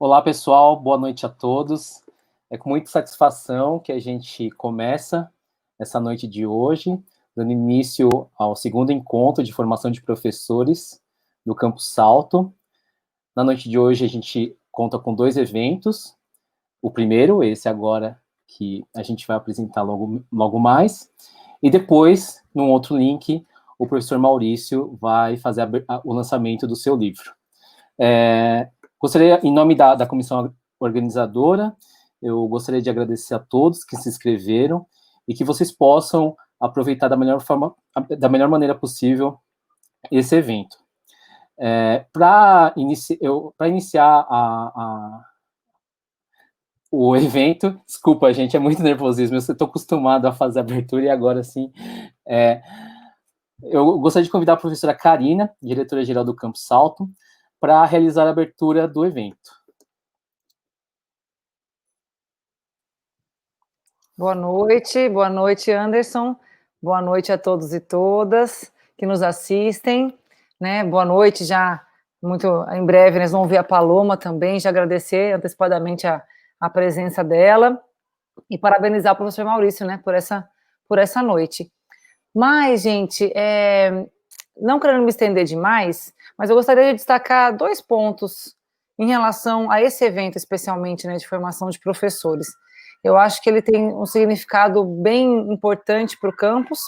Olá, pessoal, boa noite a todos. É com muita satisfação que a gente começa essa noite de hoje, dando início ao segundo encontro de formação de professores do Campus Salto. Na noite de hoje, a gente conta com 2 eventos. O primeiro, esse agora, que a gente vai apresentar logo mais. E depois, num outro link, o professor Maurício vai fazer o lançamento do seu livro. Gostaria, em nome da comissão organizadora, eu gostaria de agradecer a todos que se inscreveram e que vocês possam aproveitar da melhor maneira possível esse evento. Para iniciar o evento, desculpa, gente, é muito nervosismo, eu estou acostumado a fazer a abertura e agora sim. Eu gostaria de convidar a professora Karina, diretora-geral do Campus Salto, para realizar a abertura do evento. Boa noite, Anderson. Boa noite a todos e todas que nos assistem, né? Boa noite, já muito em breve nós vamos ver a Paloma também, já agradecer antecipadamente a presença dela e parabenizar o professor Maurício, né, por essa noite. Mas, gente, não querendo me estender demais, mas eu gostaria de destacar 2 pontos em relação a esse evento, especialmente, né, de formação de professores. Eu acho que ele tem um significado bem importante para o campus,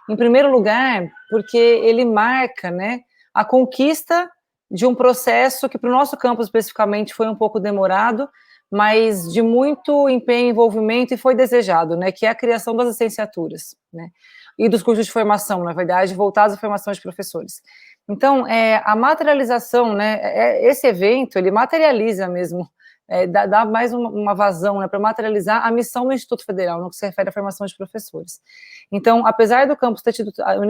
em primeiro lugar, porque ele marca, né, a conquista de um processo que para o nosso campus especificamente foi um pouco demorado, mas de muito empenho e envolvimento e foi desejado, né, que é a criação das licenciaturas, né, e dos cursos de formação, na verdade, voltados à formação de professores. Então, a materialização, né, esse evento, ele materializa mesmo, dá mais uma vazão, né, para materializar a missão do Instituto Federal, no que se refere à formação de professores. Então, apesar do campus ter tido o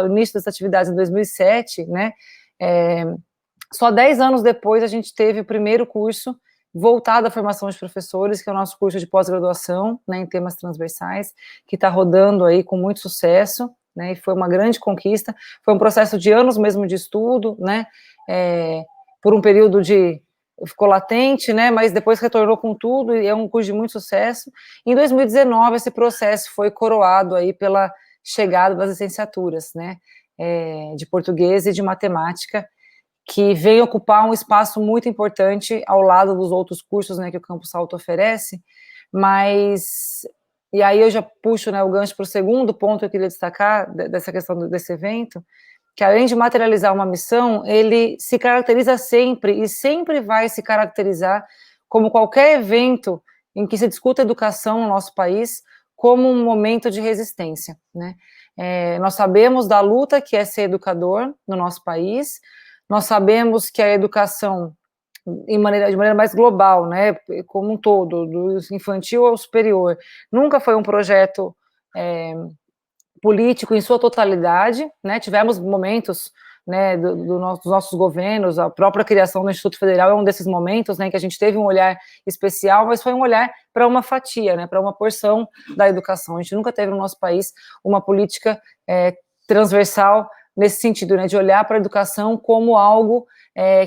início das atividades em 2007, né, só 10 anos depois a gente teve o primeiro curso voltado à formação de professores, que é o nosso curso de pós-graduação, né, em temas transversais, que está rodando aí com muito sucesso, né, e foi uma grande conquista, foi um processo de anos mesmo de estudo, né, por um período ficou latente, né, mas depois retornou com tudo, e é um curso de muito sucesso. Em 2019, esse processo foi coroado aí pela chegada das licenciaturas, né, de português e de matemática, que vem ocupar um espaço muito importante ao lado dos outros cursos, né, que o Campus Salto oferece, mas, e aí eu já puxo, né, o gancho para o segundo ponto que eu queria destacar dessa questão desse evento, que além de materializar uma missão, ele se caracteriza sempre, e sempre vai se caracterizar, como qualquer evento em que se discuta educação no nosso país, como um momento de resistência, né? Nós sabemos da luta que é ser educador no nosso país, nós sabemos que a educação, de maneira mais global, né, como um todo, do infantil ao superior, nunca foi um projeto político em sua totalidade, né, tivemos momentos, né, dos nossos governos, a própria criação do Instituto Federal é um desses momentos, né, que a gente teve um olhar especial, mas foi um olhar para uma fatia, né, para uma porção da educação. A gente nunca teve no nosso país uma política transversal nesse sentido, né, de olhar para a educação como algo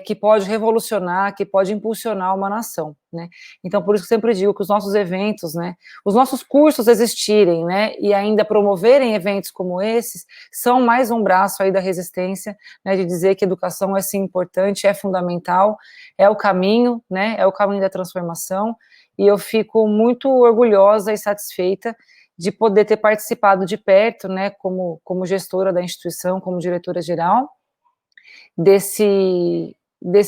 que pode revolucionar, que pode impulsionar uma nação, né. Então, por isso que eu sempre digo que os nossos eventos, né, os nossos cursos existirem, né, e ainda promoverem eventos como esses, são mais um braço aí da resistência, né, de dizer que a educação é sim importante, é fundamental, é o caminho, né, é o caminho da transformação, e eu fico muito orgulhosa e satisfeita de poder ter participado de perto, né, como gestora da instituição, como diretora-geral, desse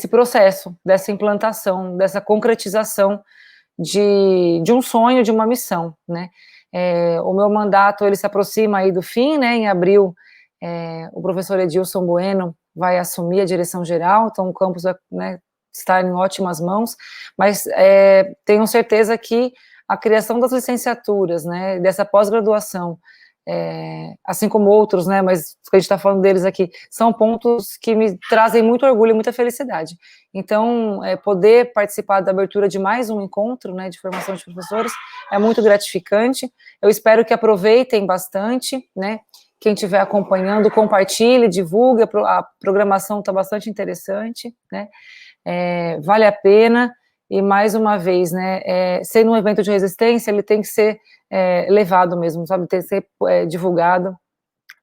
processo, dessa implantação, dessa concretização de um sonho, de uma missão, né. O meu mandato, ele se aproxima aí do fim, né, em abril, o professor Edilson Bueno vai assumir a direção geral, então o campus vai, né, estar em ótimas mãos, mas tenho certeza que a criação das licenciaturas, né, dessa pós-graduação, assim como outros, né, mas a gente está falando deles aqui, são pontos que me trazem muito orgulho e muita felicidade. Então, poder participar da abertura de mais um encontro, né, de formação de professores, é muito gratificante. Eu espero que aproveitem bastante, né, quem estiver acompanhando, compartilhe, divulgue, a programação está bastante interessante, né, vale a pena, e mais uma vez, né, sendo um evento de resistência, ele tem que ser levado mesmo, sabe, tem que ser divulgado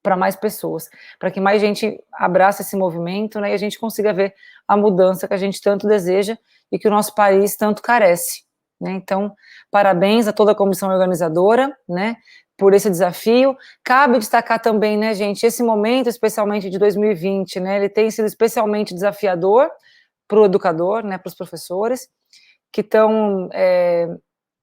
para mais pessoas, para que mais gente abrace esse movimento, né, e a gente consiga ver a mudança que a gente tanto deseja e que o nosso país tanto carece, né. Então, parabéns a toda a comissão organizadora, né, por esse desafio. Cabe destacar também, né, gente, esse momento, especialmente de 2020, né, ele tem sido especialmente desafiador para o educador, né, para os professores, que estão,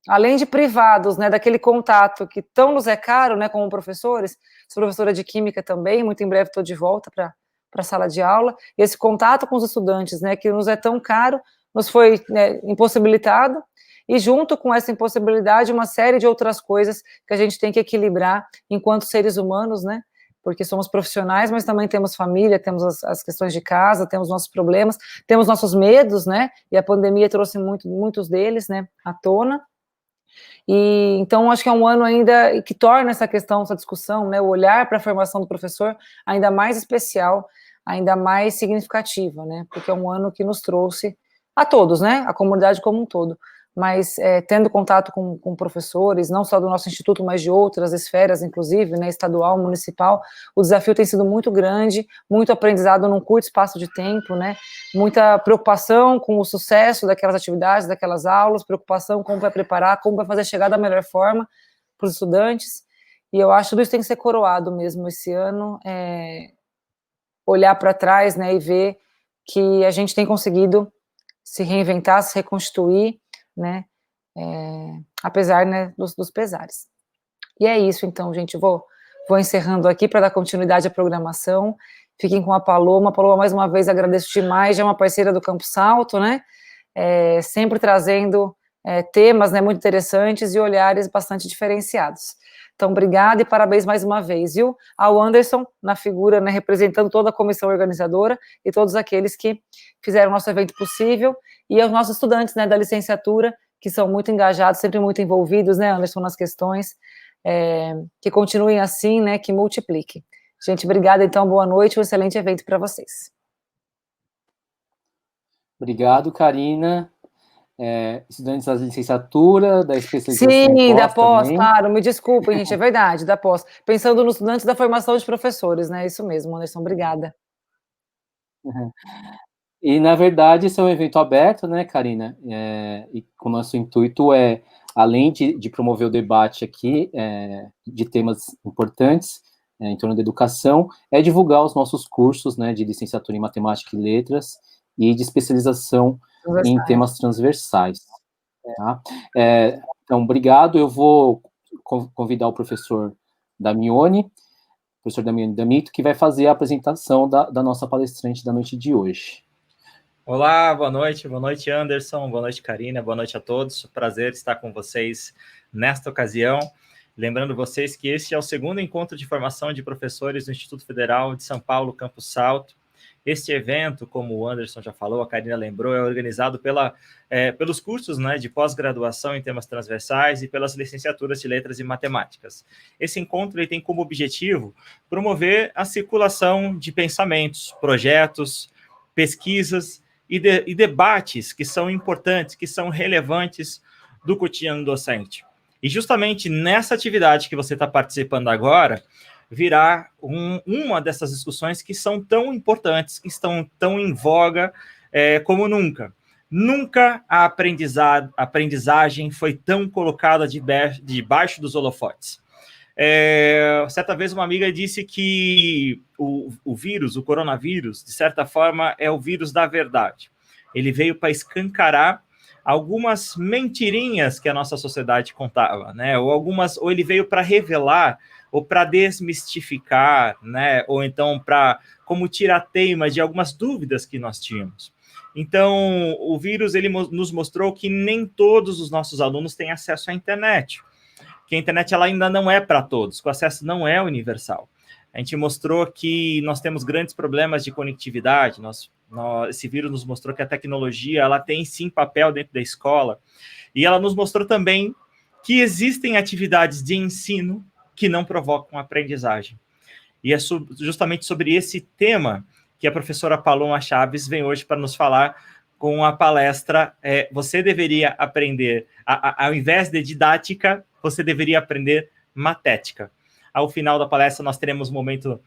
além de privados, né, daquele contato que tão nos é caro, né, como professores. Sou professora de Química também, muito em breve estou de volta para a sala de aula, e esse contato com os estudantes, né, que nos é tão caro, nos foi, né, impossibilitado, e junto com essa impossibilidade, uma série de outras coisas que a gente tem que equilibrar enquanto seres humanos, né, porque somos profissionais, mas também temos família, temos as questões de casa, temos nossos problemas, temos nossos medos, né, e a pandemia trouxe muitos deles, né, à tona. E então acho que é um ano ainda que torna essa questão, essa discussão, né, o olhar para a formação do professor ainda mais especial, ainda mais significativa, né, porque é um ano que nos trouxe a todos, né, a comunidade como um todo, mas tendo contato com professores, não só do nosso instituto, mas de outras esferas, inclusive, né, estadual, municipal, o desafio tem sido muito grande, muito aprendizado num curto espaço de tempo, né, muita preocupação com o sucesso daquelas atividades, daquelas aulas, preocupação como vai preparar, como vai fazer chegar da melhor forma para os estudantes, e eu acho que tudo isso tem que ser coroado mesmo esse ano, olhar para trás, né, e ver que a gente tem conseguido se reinventar, se reconstituir, né, apesar, né, dos pesares. E é isso, então, gente, vou encerrando aqui para dar continuidade à programação. Fiquem com a Paloma. Paloma, mais uma vez, agradeço demais, já é uma parceira do Campo Salto, né, sempre trazendo temas, né, muito interessantes e olhares bastante diferenciados. Então, obrigada e parabéns mais uma vez, viu? Ao Anderson, na figura, né, representando toda a comissão organizadora e todos aqueles que fizeram o nosso evento possível, e aos nossos estudantes, né, da licenciatura, que são muito engajados, sempre muito envolvidos, né, Anderson, nas questões, que continuem assim, né, que multipliquem. Gente, obrigada, então, boa noite, um excelente evento para vocês. Obrigado, Karina. Estudantes da licenciatura, da especialização Sim, da pós, também. claro, me desculpem, gente, é verdade, da pós. Pensando nos estudantes da formação de professores, né, isso mesmo, Anderson, obrigada. Uhum. E, na verdade, esse é um evento aberto, né, Karina? E o nosso intuito além de promover o debate aqui, de temas importantes em torno da educação, divulgar os nossos cursos, né, de licenciatura em Matemática e Letras e de especialização em temas transversais. Tá? Então, obrigado. Eu vou convidar o professor Damione, Damito, que vai fazer a apresentação da nossa palestrante da noite de hoje. Olá, boa noite Anderson, boa noite Karina, boa noite a todos, prazer estar com vocês nesta ocasião, lembrando vocês que este é o segundo encontro de formação de professores do Instituto Federal de São Paulo, Campo Salto. Este evento, como o Anderson já falou, a Karina lembrou, é organizado pelos cursos, né, de pós-graduação em temas transversais e pelas licenciaturas de Letras e Matemáticas. Esse encontro ele tem como objetivo promover a circulação de pensamentos, projetos, pesquisas e debates que são importantes, que são relevantes do cotidiano docente. E justamente nessa atividade que você está participando agora, virá uma dessas discussões que são tão importantes, que estão tão em voga como nunca. Nunca a aprendizagem foi tão colocada debaixo dos holofotes. Certa vez uma amiga disse que o vírus, o coronavírus, de certa forma, é o vírus da verdade. Ele veio para escancarar algumas mentirinhas que a nossa sociedade contava, né? Ou ele veio para revelar, ou para desmistificar, né? Ou então para como tirar teima de algumas dúvidas que nós tínhamos. Então, o vírus ele nos mostrou que nem todos os nossos alunos têm acesso à internet, que a internet ela ainda não é para todos, que o acesso não é universal. A gente mostrou que nós temos grandes problemas de conectividade, esse vírus nos mostrou que a tecnologia ela tem sim papel dentro da escola, e ela nos mostrou também que existem atividades de ensino que não provocam aprendizagem. E é justamente sobre esse tema que a professora Paloma Chaves vem hoje para nos falar com a palestra Você deveria aprender, ao invés de didática, você deveria aprender matética. Ao final da palestra, nós teremos um momento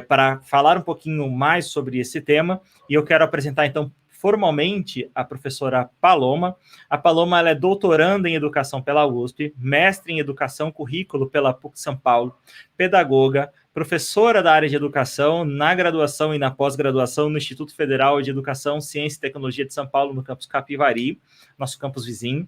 para falar um pouquinho mais sobre esse tema, e eu quero apresentar, então, formalmente a professora Paloma. A Paloma ela é doutoranda em educação pela USP, mestre em educação currículo pela PUC São Paulo, pedagoga, professora da área de educação na graduação e na pós-graduação no Instituto Federal de Educação, Ciência e Tecnologia de São Paulo, no campus Capivari, nosso campus vizinho.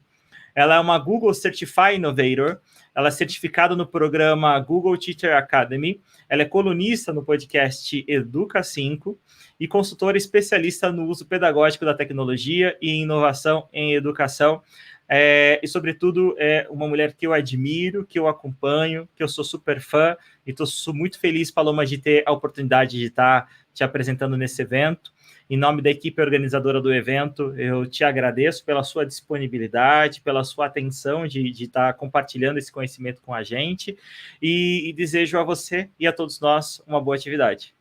Ela é uma Google Certified Innovator, ela é certificada no programa Google Teacher Academy, ela é colunista no podcast Educa 5 e consultora especialista no uso pedagógico da tecnologia e inovação em educação. E, sobretudo, é uma mulher que eu admiro, que eu acompanho, que eu sou super fã, e sou muito feliz, Paloma, de ter a oportunidade de estar te apresentando nesse evento. Em nome da equipe organizadora do evento, eu te agradeço pela sua disponibilidade, pela sua atenção de estar compartilhando esse conhecimento com a gente, e desejo a você e a todos nós uma boa atividade.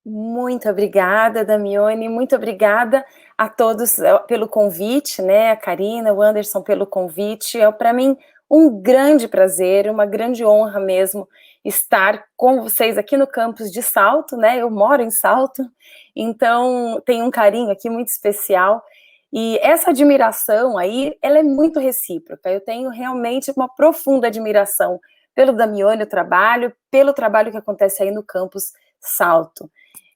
Muito obrigada, Damione, muito obrigada a todos pelo convite, né, a Karina, o Anderson pelo convite. É para mim um grande prazer, uma grande honra mesmo estar com vocês aqui no campus de Salto, né, eu moro em Salto, então tem um carinho aqui muito especial, e essa admiração aí, ela é muito recíproca. Eu tenho realmente uma profunda admiração pelo Damione, pelo trabalho que acontece aí no campus Salto.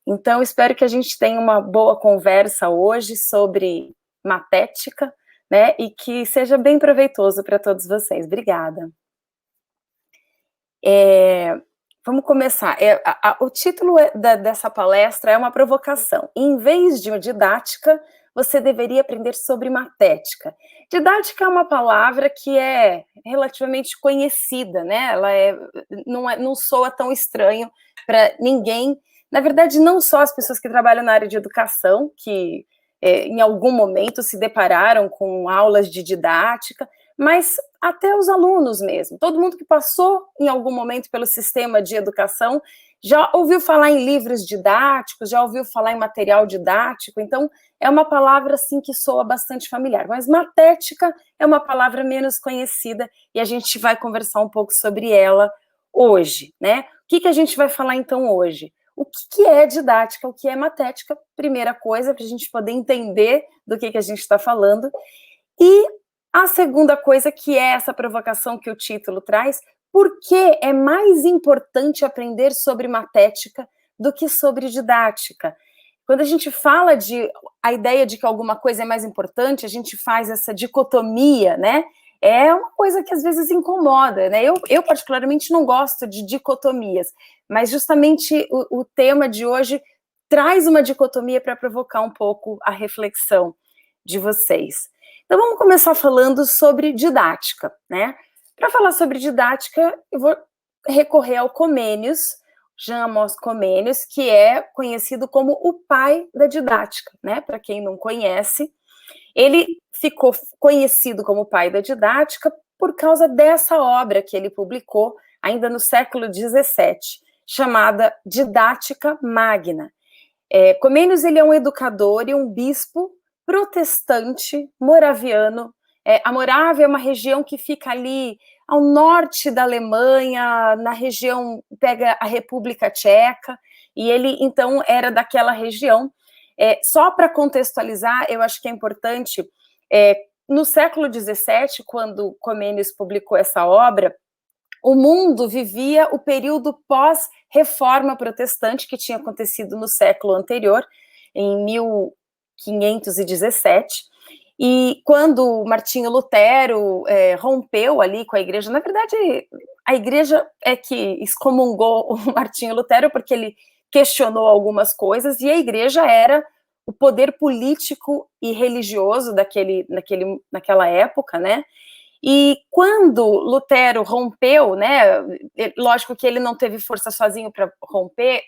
Então, espero que a gente tenha uma boa conversa hoje sobre matética, né, e que seja bem proveitoso para todos vocês. Obrigada. Vamos começar. O título dessa palestra é uma provocação. Em vez de didática, você deveria aprender sobre matética. Didática é uma palavra que é relativamente conhecida, né? Ela não soa tão estranho para ninguém. Na verdade, não só as pessoas que trabalham na área de educação, que em algum momento se depararam com aulas de didática, mas até os alunos mesmo. Todo mundo que passou em algum momento pelo sistema de educação já ouviu falar em livros didáticos, já ouviu falar em material didático, então é uma palavra assim que soa bastante familiar. Mas matética é uma palavra menos conhecida e a gente vai conversar um pouco sobre ela hoje, né? O que a gente vai falar então hoje? O que é didática, o que é matética? Primeira coisa, para a gente poder entender do que a gente está falando. E a segunda coisa, que é essa provocação que o título traz, por que é mais importante aprender sobre matética do que sobre didática? Quando a gente fala a ideia de que alguma coisa é mais importante, a gente faz essa dicotomia, né? É uma coisa que às vezes incomoda, né? Eu particularmente não gosto de dicotomias, mas justamente o tema de hoje traz uma dicotomia para provocar um pouco a reflexão de vocês. Então vamos começar falando sobre didática, né? Para falar sobre didática, eu vou recorrer ao Comênios, Jean Amos Comênios, que é conhecido como o pai da didática, né? Para quem não conhece, ele ficou conhecido como pai da didática por causa dessa obra que ele publicou ainda no século XVII, chamada Didática Magna. Comênios, ele é um educador e um bispo protestante moraviano. A Morávia é uma região que fica ali ao norte da Alemanha, na região, pega a República Tcheca, e ele, então, era daquela região. Só para contextualizar, eu acho que é importante, no século XVII, quando Comênios publicou essa obra, o mundo vivia o período pós-reforma protestante, que tinha acontecido no século anterior, em 1517, e quando Martinho Lutero rompeu ali com a igreja, na verdade, a igreja é que excomungou o Martinho Lutero, porque ele questionou algumas coisas, e a igreja era o poder político e religioso naquela época, né? E quando Lutero rompeu, né, lógico que ele não teve força sozinho para romper,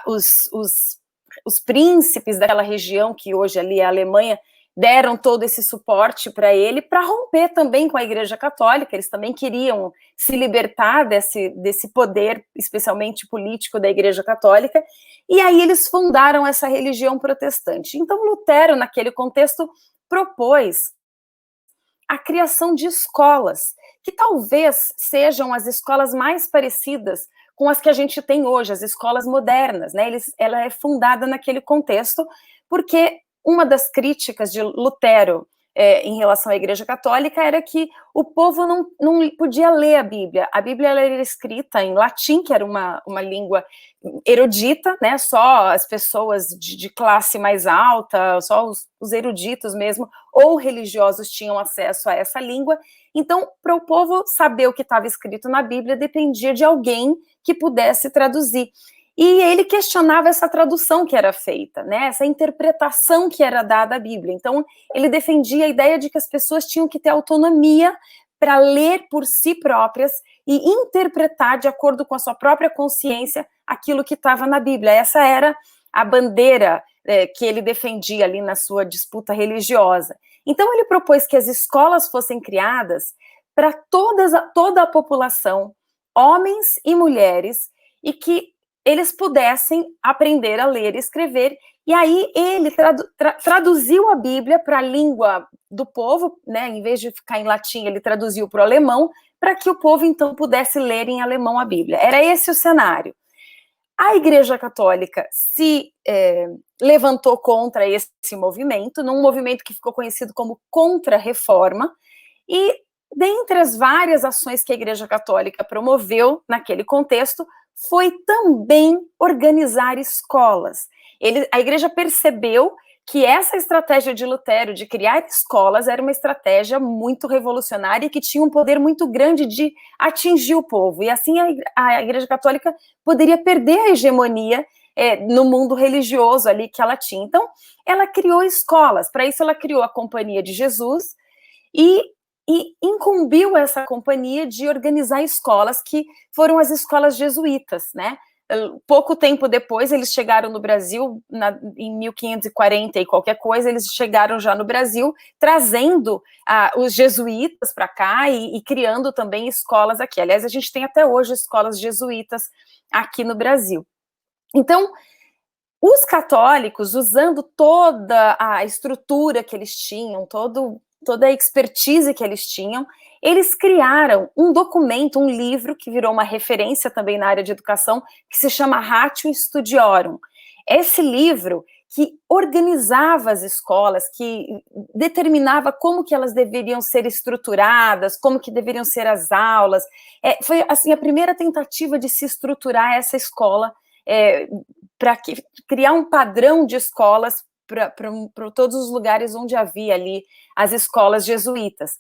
os príncipes daquela região, que hoje ali é a Alemanha, deram todo esse suporte para ele, para romper também com a Igreja Católica. Eles também queriam se libertar desse poder, especialmente político, da Igreja Católica, e aí eles fundaram essa religião protestante. Então Lutero, naquele contexto, propôs a criação de escolas, que talvez sejam as escolas mais parecidas com as que a gente tem hoje, as escolas modernas, né? Ela é fundada naquele contexto, porque uma das críticas de Lutero em relação à Igreja Católica era que o povo não podia ler a Bíblia. A Bíblia ela era escrita em latim, que era uma língua erudita, né? Só as pessoas de classe mais alta, só os eruditos mesmo, ou religiosos tinham acesso a essa língua. Então, para o povo saber o que estava escrito na Bíblia, dependia de alguém que pudesse traduzir. E ele questionava essa tradução que era feita, né? Essa interpretação que era dada à Bíblia. Então, ele defendia a ideia de que as pessoas tinham que ter autonomia para ler por si próprias e interpretar de acordo com a sua própria consciência aquilo que estava na Bíblia. Essa era a bandeira que ele defendia ali na sua disputa religiosa. Então, ele propôs que as escolas fossem criadas para toda a população, homens e mulheres, e que eles pudessem aprender a ler e escrever, e aí ele traduziu a Bíblia para a língua do povo, né? Em vez de ficar em latim, ele traduziu para o alemão, para que o povo, então, pudesse ler em alemão a Bíblia. Era esse o cenário. A Igreja Católica se levantou contra esse movimento, num movimento que ficou conhecido como Contra-Reforma, e dentre as várias ações que a Igreja Católica promoveu naquele contexto, foi também organizar escolas. A Igreja percebeu que essa estratégia de Lutero de criar escolas era uma estratégia muito revolucionária e que tinha um poder muito grande de atingir o povo. E assim a Igreja Católica poderia perder a hegemonia no mundo religioso ali que ela tinha. Então, ela criou escolas. Para isso, ela criou a Companhia de Jesus e incumbiu essa companhia de organizar escolas, que foram as escolas jesuítas, né? Pouco tempo depois, eles chegaram no Brasil, em 1540 e qualquer coisa, eles chegaram já no Brasil, trazendo os jesuítas para cá e criando também escolas aqui. Aliás, a gente tem até hoje escolas jesuítas aqui no Brasil. Então, os católicos, usando toda a estrutura que eles tinham, toda a expertise que eles tinham, eles criaram um documento, um livro, que virou uma referência também na área de educação, que se chama Ratio Studiorum. Esse livro que organizava as escolas, que determinava como que elas deveriam ser estruturadas, como que deveriam ser as aulas. Foi assim, a primeira tentativa de se estruturar essa escola, para criar um padrão de escolas para todos os lugares onde havia ali as escolas jesuítas.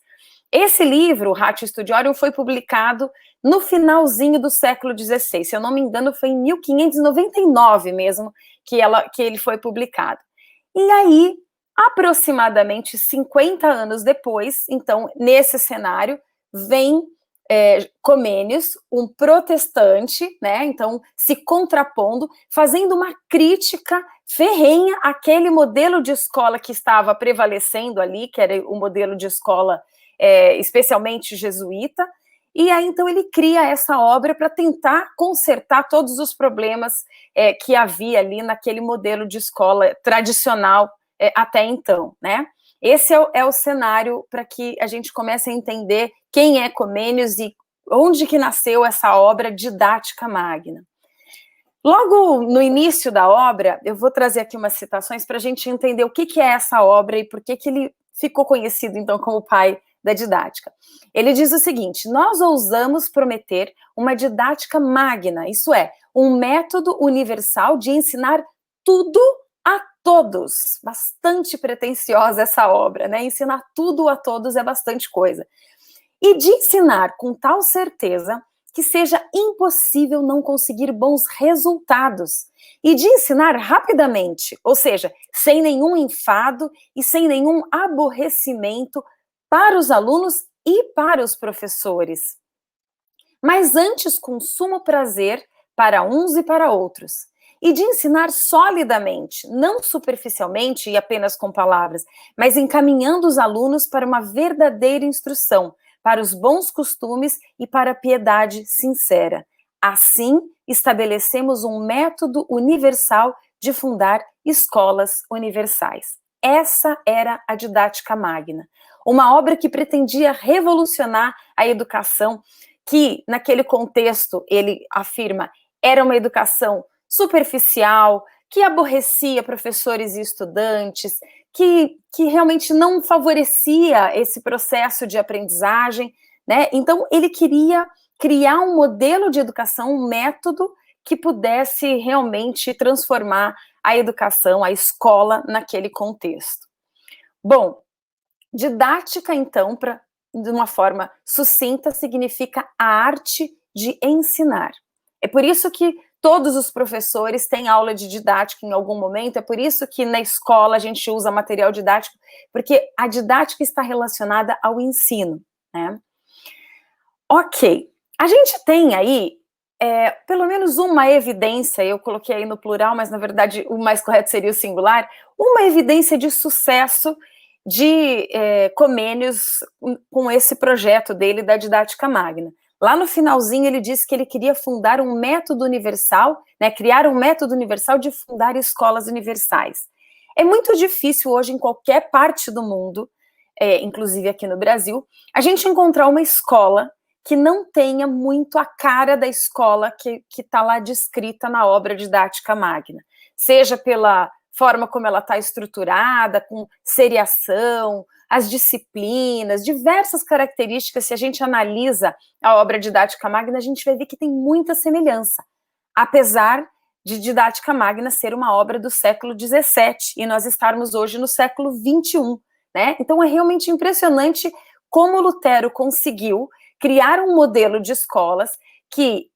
Esse livro, Ratio Studiorum, foi publicado no finalzinho do século XVI. Se eu não me engano, foi em 1599 mesmo que ele foi publicado. E aí, aproximadamente 50 anos depois, então, nesse cenário, vem Comênios, um protestante, né, então, se contrapondo, fazendo uma crítica ferrenha àquele modelo de escola que estava prevalecendo ali, que era o modelo de escola especialmente jesuíta, e aí, então, ele cria essa obra para tentar consertar todos os problemas que havia ali naquele modelo de escola tradicional até então, né? Esse é o cenário para que a gente comece a entender quem é Comênios e onde que nasceu essa obra Didática Magna. Logo no início da obra, eu vou trazer aqui umas citações para a gente entender o que é essa obra e por que ele ficou conhecido, então, como o pai da didática. Ele diz o seguinte: nós ousamos prometer uma didática magna, isso é, um método universal de ensinar tudo a todos. Bastante pretensiosa essa obra, né? Ensinar tudo a todos é bastante coisa. E de ensinar com tal certeza que seja impossível não conseguir bons resultados. E de ensinar rapidamente, ou seja, sem nenhum enfado e sem nenhum aborrecimento para os alunos e para os professores. Mas antes com sumo prazer para uns e para outros. E de ensinar solidamente, não superficialmente e apenas com palavras, mas encaminhando os alunos para uma verdadeira instrução, para os bons costumes e para a piedade sincera. Assim, estabelecemos um método universal de fundar escolas universais. Essa era a Didática Magna, uma obra que pretendia revolucionar a educação, que naquele contexto, ele afirma, era uma educação superficial, que aborrecia professores e estudantes, que realmente não favorecia esse processo de aprendizagem, né? Então, ele queria criar um modelo de educação, um método que pudesse realmente transformar a educação, a escola, naquele contexto. Bom, didática, então, de uma forma sucinta, significa a arte de ensinar. É por isso que todos os professores têm aula de didática em algum momento, é por isso que na escola a gente usa material didático, porque a didática está relacionada ao ensino, né? Ok, a gente tem aí pelo menos uma evidência, eu coloquei aí no plural, mas na verdade o mais correto seria o singular, uma evidência de sucesso de Comênios com esse projeto dele da Didática Magna. Lá no finalzinho ele disse que ele queria fundar um método universal, né, criar um método universal de fundar escolas universais. É muito difícil hoje em qualquer parte do mundo, inclusive aqui no Brasil, a gente encontrar uma escola que não tenha muito a cara da escola que está lá descrita na obra Didática Magna. Seja pela forma como ela está estruturada, com seriação, as disciplinas, diversas características. Se a gente analisa a obra Didática Magna, a gente vai ver que tem muita semelhança, apesar de Didática Magna ser uma obra do século XVII, e nós estarmos hoje no século XXI, né? Então é realmente impressionante como Lutero conseguiu criar um modelo de escolas que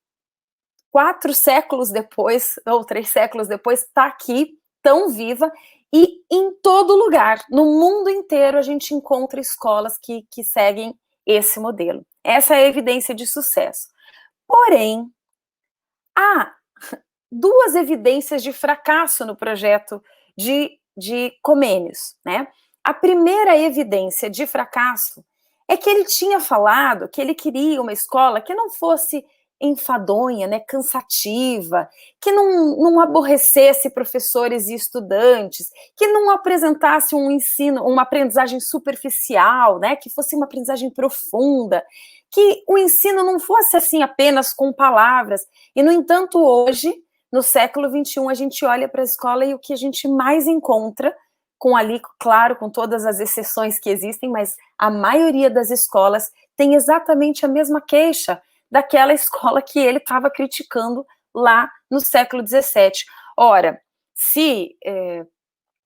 4 séculos depois, ou 3 séculos depois, está aqui, tão viva, e em todo lugar, no mundo inteiro, a gente encontra escolas que seguem esse modelo. Essa é a evidência de sucesso. Porém, há 2 evidências de fracasso no projeto de Comênios, né? A primeira evidência de fracasso é que ele tinha falado que ele queria uma escola que não fosse enfadonha, né, cansativa, que não aborrecesse professores e estudantes, que não apresentasse um ensino, uma aprendizagem superficial, né, que fosse uma aprendizagem profunda, que o ensino não fosse assim apenas com palavras. E, no entanto, hoje, no século XXI, a gente olha para a escola e o que a gente mais encontra, com ali, claro, com todas as exceções que existem, mas a maioria das escolas tem exatamente a mesma queixa daquela escola que ele estava criticando lá no século XVII. Ora, se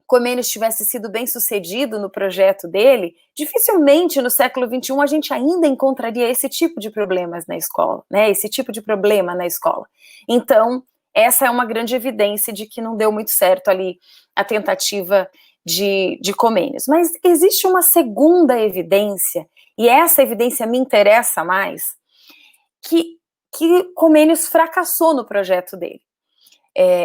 Comênios tivesse sido bem sucedido no projeto dele, dificilmente no século XXI a gente ainda encontraria esse tipo de problemas na escola, né? Esse tipo de problema na escola. Então, essa é uma grande evidência de que não deu muito certo ali a tentativa de Comênios. Mas existe uma segunda evidência, e essa evidência me interessa mais, que Comênios fracassou no projeto dele.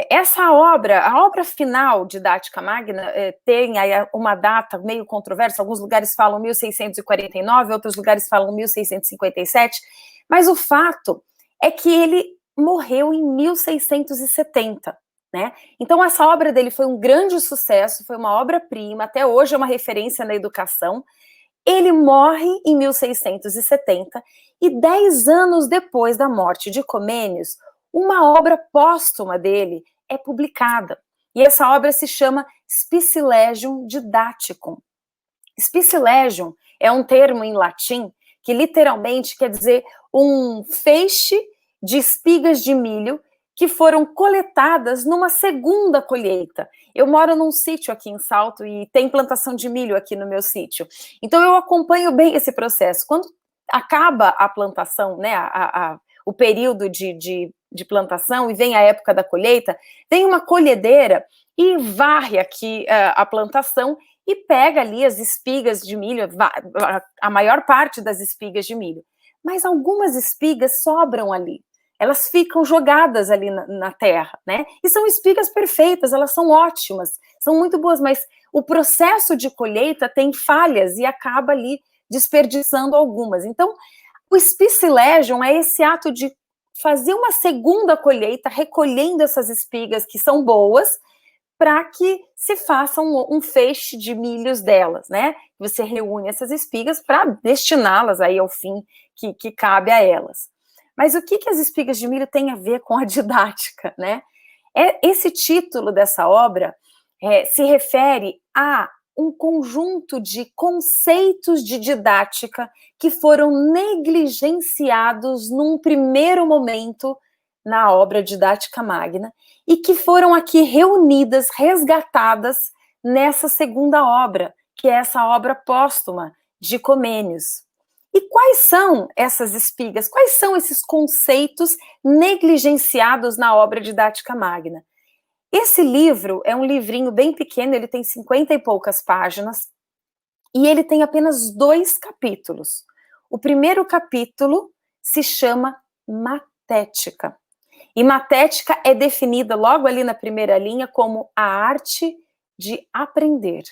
Essa obra, a obra final, Didática Magna, tem aí uma data meio controversa, alguns lugares falam 1649, outros lugares falam 1657, mas o fato é que ele morreu em 1670, né? Então essa obra dele foi um grande sucesso, foi uma obra-prima, até hoje é uma referência na educação. Ele morre em 1670 e 10 anos depois da morte de Comênios, uma obra póstuma dele é publicada. E essa obra se chama Spicilegium Didaticum. Spicilegium é um termo em latim que literalmente quer dizer um feixe de espigas de milho que foram coletadas numa segunda colheita. Eu moro num sítio aqui em Salto e tem plantação de milho aqui no meu sítio. Então eu acompanho bem esse processo. Quando acaba a plantação, né, o período de plantação e vem a época da colheita, tem uma colhedeira e varre aqui a plantação e pega ali as espigas de milho, a maior parte das espigas de milho. Mas algumas espigas sobram ali. Elas ficam jogadas ali na terra, né? E são espigas perfeitas, elas são ótimas, são muito boas, mas o processo de colheita tem falhas e acaba ali desperdiçando algumas. Então, o Spicilegium é esse ato de fazer uma segunda colheita, recolhendo essas espigas que são boas, para que se faça um feixe de milhos delas, né? Você reúne essas espigas para destiná-las aí ao fim que cabe a elas. Mas o que as espigas de milho têm a ver com a didática, né? Esse título dessa obra se refere a um conjunto de conceitos de didática que foram negligenciados num primeiro momento na obra Didática Magna e que foram aqui reunidas, resgatadas nessa segunda obra, que é essa obra póstuma de Comênios. E quais são essas espigas? Quais são esses conceitos negligenciados na obra Didática Magna? Esse livro é um livrinho bem pequeno, ele tem 50 e poucas páginas, e ele tem apenas 2 capítulos. O primeiro capítulo se chama Matética. E matética é definida logo ali na primeira linha como a arte de aprender.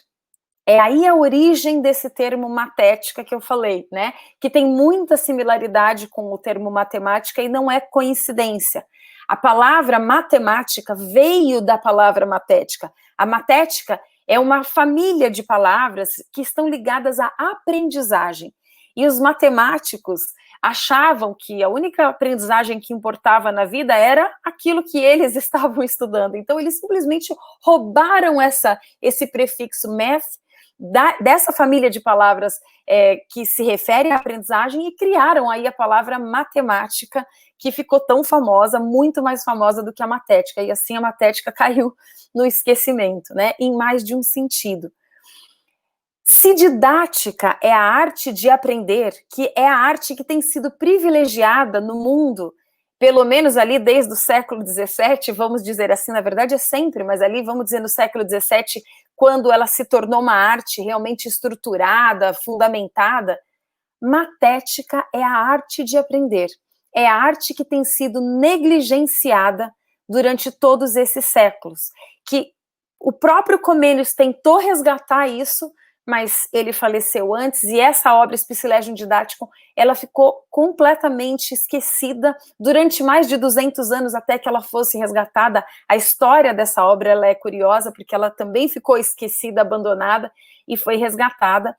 É aí a origem desse termo matética que eu falei, né? Que tem muita similaridade com o termo matemática e não é coincidência. A palavra matemática veio da palavra matética. A matética é uma família de palavras que estão ligadas à aprendizagem. E os matemáticos achavam que a única aprendizagem que importava na vida era aquilo que eles estavam estudando. Então, eles simplesmente roubaram esse prefixo math dessa família de palavras que se refere à aprendizagem e criaram aí a palavra matemática, que ficou tão famosa, muito mais famosa do que a matética, e assim a matética caiu no esquecimento, né, em mais de um sentido. Se didática é a arte de aprender, que é a arte que tem sido privilegiada no mundo, pelo menos ali desde o século XVII, vamos dizer assim, na verdade é sempre, mas ali vamos dizer no século XVII, quando ela se tornou uma arte realmente estruturada, fundamentada, matética é a arte de aprender. É a arte que tem sido negligenciada durante todos esses séculos, que o próprio Comênios tentou resgatar isso, mas ele faleceu antes, e essa obra, Spicilegium Didaticum, ela ficou completamente esquecida durante mais de 200 anos, até que ela fosse resgatada. A história dessa obra ela é curiosa, porque ela também ficou esquecida, abandonada, e foi resgatada.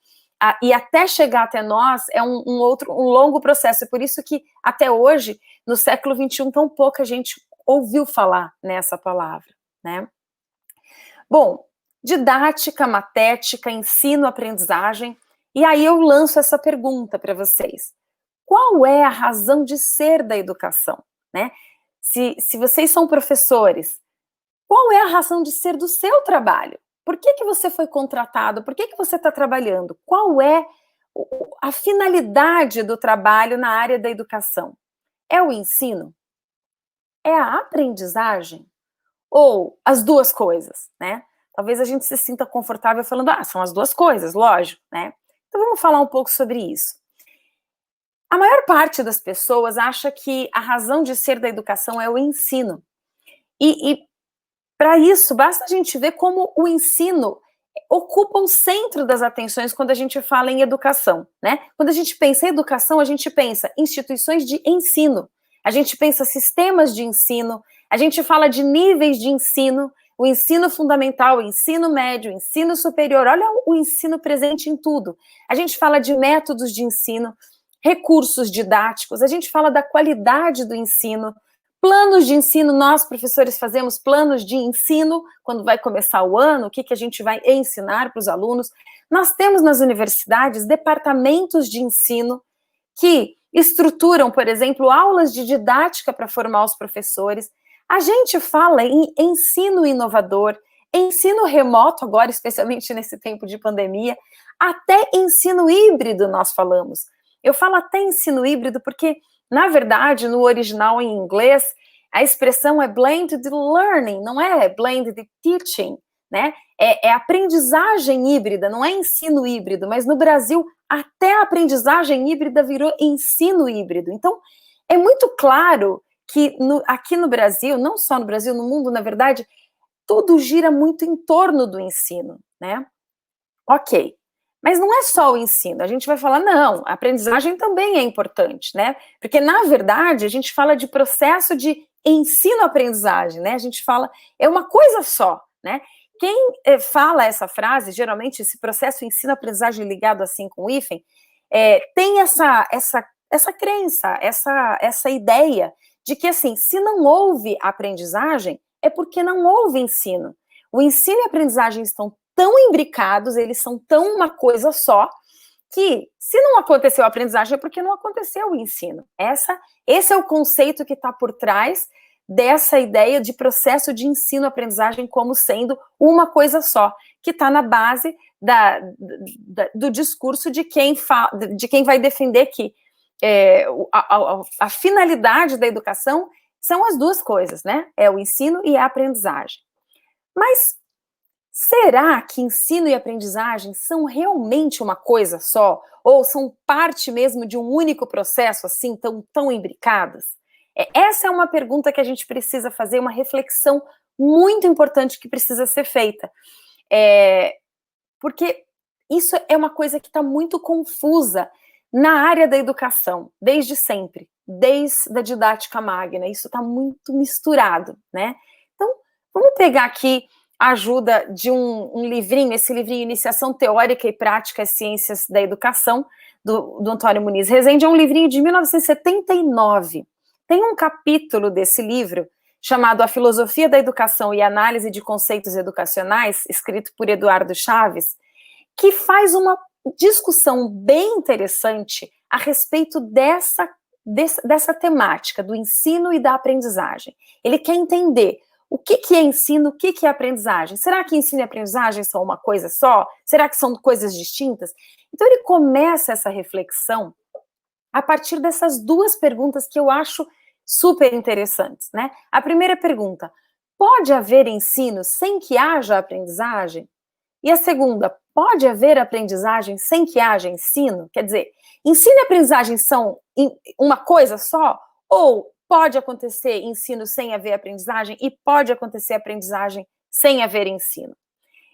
E até chegar até nós é um longo processo, é por isso que até hoje, no século XXI, tão pouca gente ouviu falar nessa palavra, né? Bom, didática, matética, ensino, aprendizagem, e aí eu lanço essa pergunta para vocês. Qual é a razão de ser da educação, né? Se vocês são professores, qual é a razão de ser do seu trabalho? Por que você foi contratado? Por que você está trabalhando? Qual é a finalidade do trabalho na área da educação? É o ensino? É a aprendizagem? Ou as duas coisas, né? Talvez a gente se sinta confortável falando, são as duas coisas, lógico, né? Então vamos falar um pouco sobre isso. A maior parte das pessoas acha que a razão de ser da educação é o ensino. E para isso, basta a gente ver como o ensino ocupa o centro das atenções quando a gente fala em educação, né? Quando a gente pensa em educação, a gente pensa instituições de ensino, a gente pensa sistemas de ensino, a gente fala de níveis de ensino, o ensino fundamental, o ensino médio, o ensino superior, olha o ensino presente em tudo. A gente fala de métodos de ensino, recursos didáticos, a gente fala da qualidade do ensino, planos de ensino, nós, professores, fazemos planos de ensino, quando vai começar o ano, o que a gente vai ensinar para os alunos. Nós temos nas universidades departamentos de ensino que estruturam, por exemplo, aulas de didática para formar os professores. A gente fala em ensino inovador, ensino remoto, agora especialmente nesse tempo de pandemia, até ensino híbrido nós falamos. Eu falo até ensino híbrido porque, na verdade, no original em inglês, a expressão é blended learning, não é blended teaching, né? É aprendizagem híbrida, não é ensino híbrido, mas no Brasil até a aprendizagem híbrida virou ensino híbrido. Então, é muito claro que aqui no Brasil, não só no Brasil, no mundo, na verdade, tudo gira muito em torno do ensino, né? Ok, Mas não é só o ensino, a gente vai falar, não, a aprendizagem também é importante, né? Porque, na verdade, a gente fala de processo de ensino-aprendizagem, né? A gente fala, é uma coisa só, né? Quem fala essa frase, geralmente, esse processo ensino-aprendizagem ligado assim com o hífen, tem essa crença, essa ideia de que, assim, se não houve aprendizagem, é porque não houve ensino. O ensino e a aprendizagem estão tão imbricados, eles são tão uma coisa só, que se não aconteceu a aprendizagem é porque não aconteceu o ensino. Esse é o conceito que está por trás dessa ideia de processo de ensino-aprendizagem como sendo uma coisa só, que está na base do discurso de quem vai defender que a finalidade da educação são as duas coisas, né? É o ensino e a aprendizagem. Mas será que ensino e aprendizagem são realmente uma coisa só? Ou são parte mesmo de um único processo, assim, tão imbricadas? Essa é uma pergunta que a gente precisa fazer, uma reflexão muito importante que precisa ser feita. Porque isso é uma coisa que está muito confusa na área da educação, desde sempre, desde a didática magna. Isso está muito misturado, né? Então, vamos pegar aqui a ajuda de um livrinho, esse livrinho Iniciação Teórica e Prática às Ciências da Educação, do Antônio Muniz Rezende, é um livrinho de 1979. Tem um capítulo desse livro chamado A Filosofia da Educação e Análise de Conceitos Educacionais, escrito por Eduardo Chaves, que faz uma discussão bem interessante a respeito dessa temática do ensino e da aprendizagem. Ele quer entender o que é ensino, o que é aprendizagem. Será que ensino e aprendizagem são uma coisa só? Será que são coisas distintas? Então ele começa essa reflexão a partir dessas duas perguntas que eu acho super interessantes, né? A primeira pergunta, pode haver ensino sem que haja aprendizagem? E a segunda, pode haver aprendizagem sem que haja ensino? Quer dizer, ensino e aprendizagem são uma coisa só? Ou pode acontecer ensino sem haver aprendizagem e pode acontecer aprendizagem sem haver ensino?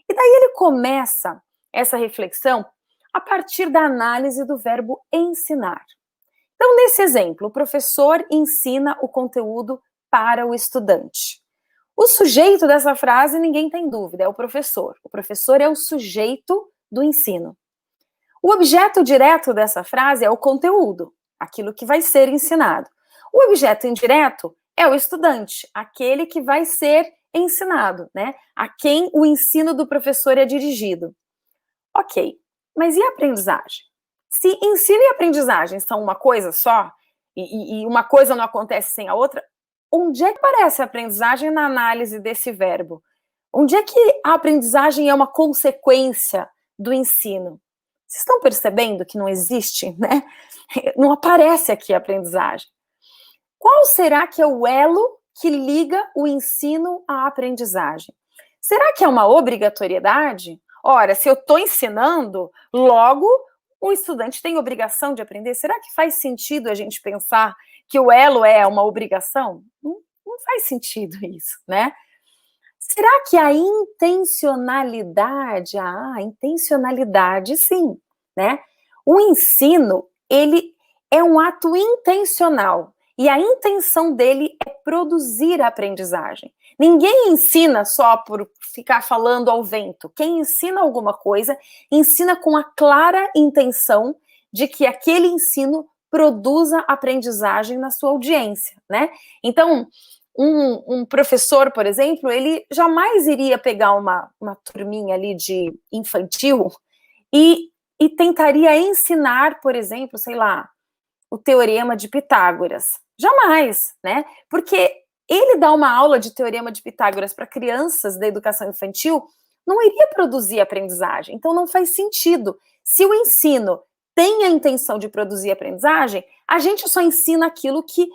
E daí ele começa essa reflexão a partir da análise do verbo ensinar. Então, nesse exemplo, o professor ensina o conteúdo para o estudante. O sujeito dessa frase, ninguém tem dúvida, é o professor. O professor é o sujeito do ensino. O objeto direto dessa frase é o conteúdo, aquilo que vai ser ensinado. O objeto indireto é o estudante, aquele que vai ser ensinado, né? A quem o ensino do professor é dirigido. Ok, mas e a aprendizagem? Se ensino e aprendizagem são uma coisa só, e uma coisa não acontece sem a outra, onde é que aparece a aprendizagem na análise desse verbo? Onde é que a aprendizagem é uma consequência do ensino? Vocês estão percebendo que não existe, né? Não aparece aqui a aprendizagem. Qual será que é o elo que liga o ensino à aprendizagem? Será que é uma obrigatoriedade? Ora, se eu estou ensinando, logo o estudante tem obrigação de aprender. Será que faz sentido a gente pensar que o elo é uma obrigação? Não faz sentido isso, né? Será que a intencionalidade, intencionalidade sim, né? O ensino, ele é um ato intencional e a intenção dele é produzir a aprendizagem. Ninguém ensina só por ficar falando ao vento. Quem ensina alguma coisa, ensina com a clara intenção de que aquele ensino produza aprendizagem na sua audiência, né? Então, um professor, por exemplo, ele jamais iria pegar uma turminha ali de infantil e tentaria ensinar, por exemplo, sei lá, o teorema de Pitágoras. Jamais, né? Porque ele dá uma aula de teorema de Pitágoras para crianças da educação infantil não iria produzir aprendizagem. Então, não faz sentido. Se o ensino tem a intenção de produzir aprendizagem, a gente só ensina aquilo que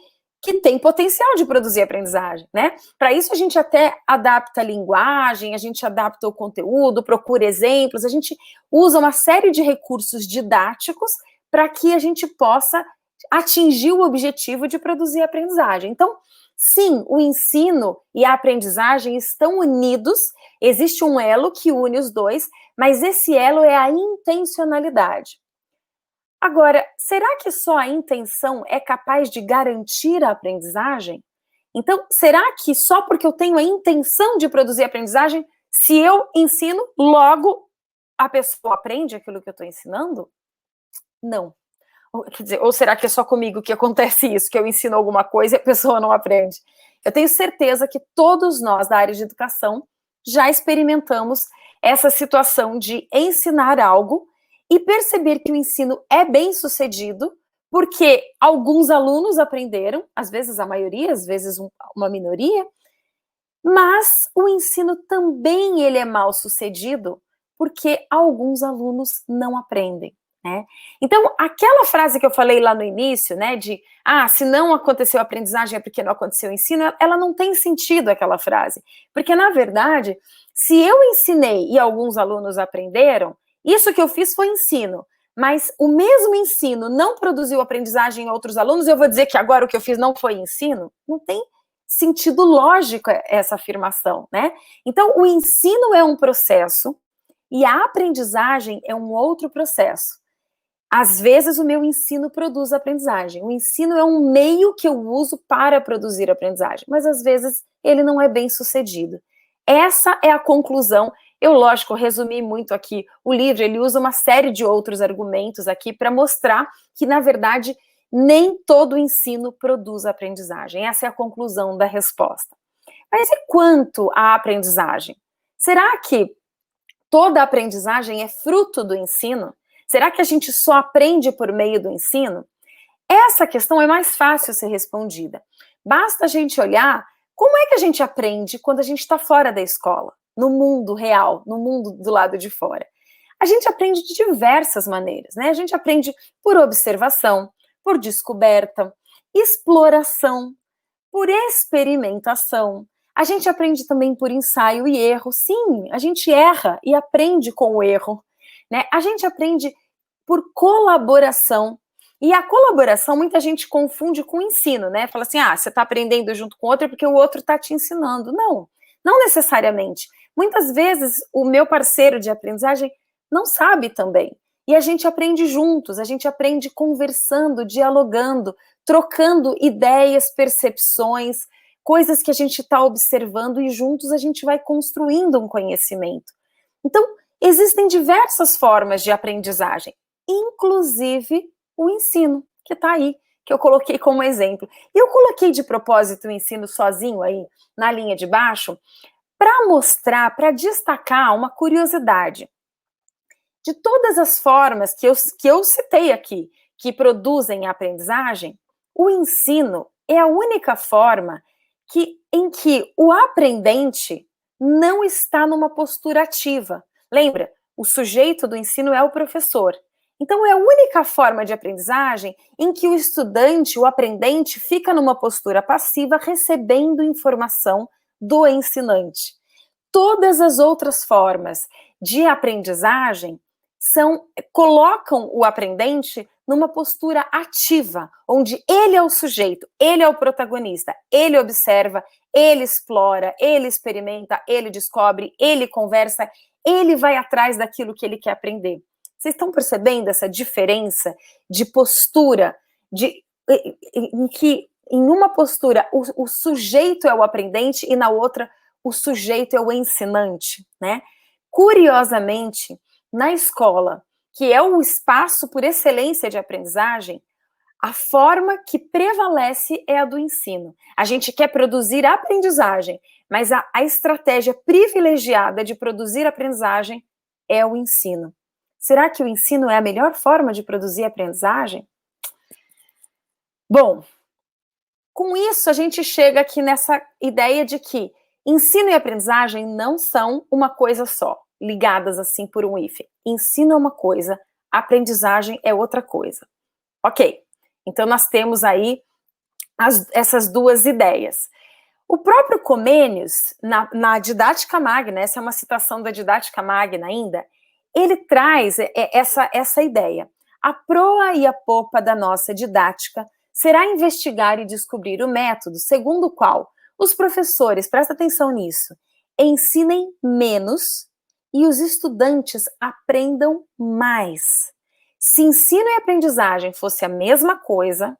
tem potencial de produzir aprendizagem, né? Para isso, a gente até adapta a linguagem, a gente adapta o conteúdo, procura exemplos, a gente usa uma série de recursos didáticos para que a gente possa atingir o objetivo de produzir aprendizagem. Então, sim, o ensino e a aprendizagem estão unidos, existe um elo que une os dois, mas esse elo é a intencionalidade. Agora, será que só a intenção é capaz de garantir a aprendizagem? Então, será que só porque eu tenho a intenção de produzir aprendizagem, se eu ensino, logo a pessoa aprende aquilo que eu estou ensinando? Não. Quer dizer, ou será que é só comigo que acontece isso, que eu ensino alguma coisa e a pessoa não aprende? Eu tenho certeza que todos nós da área de educação já experimentamos essa situação de ensinar algo e perceber que o ensino é bem sucedido, porque alguns alunos aprenderam, às vezes a maioria, às vezes uma minoria, mas o ensino também ele é mal sucedido porque alguns alunos não aprendem, né? Então, aquela frase que eu falei lá no início, né, de, se não aconteceu a aprendizagem é porque não aconteceu o ensino, ela não tem sentido, aquela frase, porque, na verdade, se eu ensinei e alguns alunos aprenderam, isso que eu fiz foi ensino, mas o mesmo ensino não produziu aprendizagem em outros alunos, eu vou dizer que agora o que eu fiz não foi ensino? Não tem sentido lógico essa afirmação, né? Então, o ensino é um processo e a aprendizagem é um outro processo. Às vezes, o meu ensino produz aprendizagem. O ensino é um meio que eu uso para produzir aprendizagem, mas às vezes ele não é bem sucedido. Essa é a conclusão. Eu, lógico, resumi muito aqui. O livro, ele usa uma série de outros argumentos aqui para mostrar que, na verdade, nem todo ensino produz aprendizagem. Essa é a conclusão da resposta. Mas e quanto à aprendizagem? Será que toda aprendizagem é fruto do ensino? Será que a gente só aprende por meio do ensino? Essa questão é mais fácil ser respondida. Basta a gente olhar como é que a gente aprende quando a gente está fora da escola, no mundo real, no mundo do lado de fora. A gente aprende de diversas maneiras, né? A gente aprende por observação, por descoberta, exploração, por experimentação. A gente aprende também por ensaio e erro. Sim, a gente erra e aprende com o erro, né? A gente aprende por colaboração. E a colaboração, muita gente confunde com ensino, né? Fala assim, você está aprendendo junto com o outro porque o outro está te ensinando. Não, não necessariamente. Muitas vezes, o meu parceiro de aprendizagem não sabe também. E a gente aprende juntos, a gente aprende conversando, dialogando, trocando ideias, percepções, coisas que a gente está observando e juntos a gente vai construindo um conhecimento. Então, existem diversas formas de aprendizagem, inclusive o ensino, que está aí, que eu coloquei como exemplo. E eu coloquei de propósito o ensino sozinho aí, na linha de baixo, para mostrar, para destacar uma curiosidade. De todas as formas que eu citei aqui, que produzem a aprendizagem, o ensino é a única forma em que o aprendente não está numa postura ativa. Lembra, o sujeito do ensino é o professor. Então, é a única forma de aprendizagem em que o estudante, o aprendente, fica numa postura passiva, recebendo informação do ensinante. Todas as outras formas de aprendizagem colocam o aprendente numa postura ativa, onde ele é o sujeito, ele é o protagonista, ele observa, ele explora, ele experimenta, ele descobre, ele conversa, ele vai atrás daquilo que ele quer aprender. Vocês estão percebendo essa diferença de postura, em que em uma postura o sujeito é o aprendente e na outra o sujeito é o ensinante, né? Curiosamente, na escola, que é o espaço por excelência de aprendizagem, a forma que prevalece é a do ensino. A gente quer produzir aprendizagem, mas a estratégia privilegiada de produzir aprendizagem é o ensino. Será que o ensino é a melhor forma de produzir aprendizagem? Bom, com isso a gente chega aqui nessa ideia de que ensino e aprendizagem não são uma coisa só, ligadas assim por um hífen. Ensino é uma coisa, aprendizagem é outra coisa. Ok, então nós temos aí essas duas ideias. O próprio Comênios, na Didática Magna, essa é uma citação da Didática Magna ainda, ele traz essa ideia. A proa e a popa da nossa didática será investigar e descobrir o método segundo o qual os professores, presta atenção nisso, ensinem menos e os estudantes aprendam mais. Se ensino e aprendizagem fosse a mesma coisa,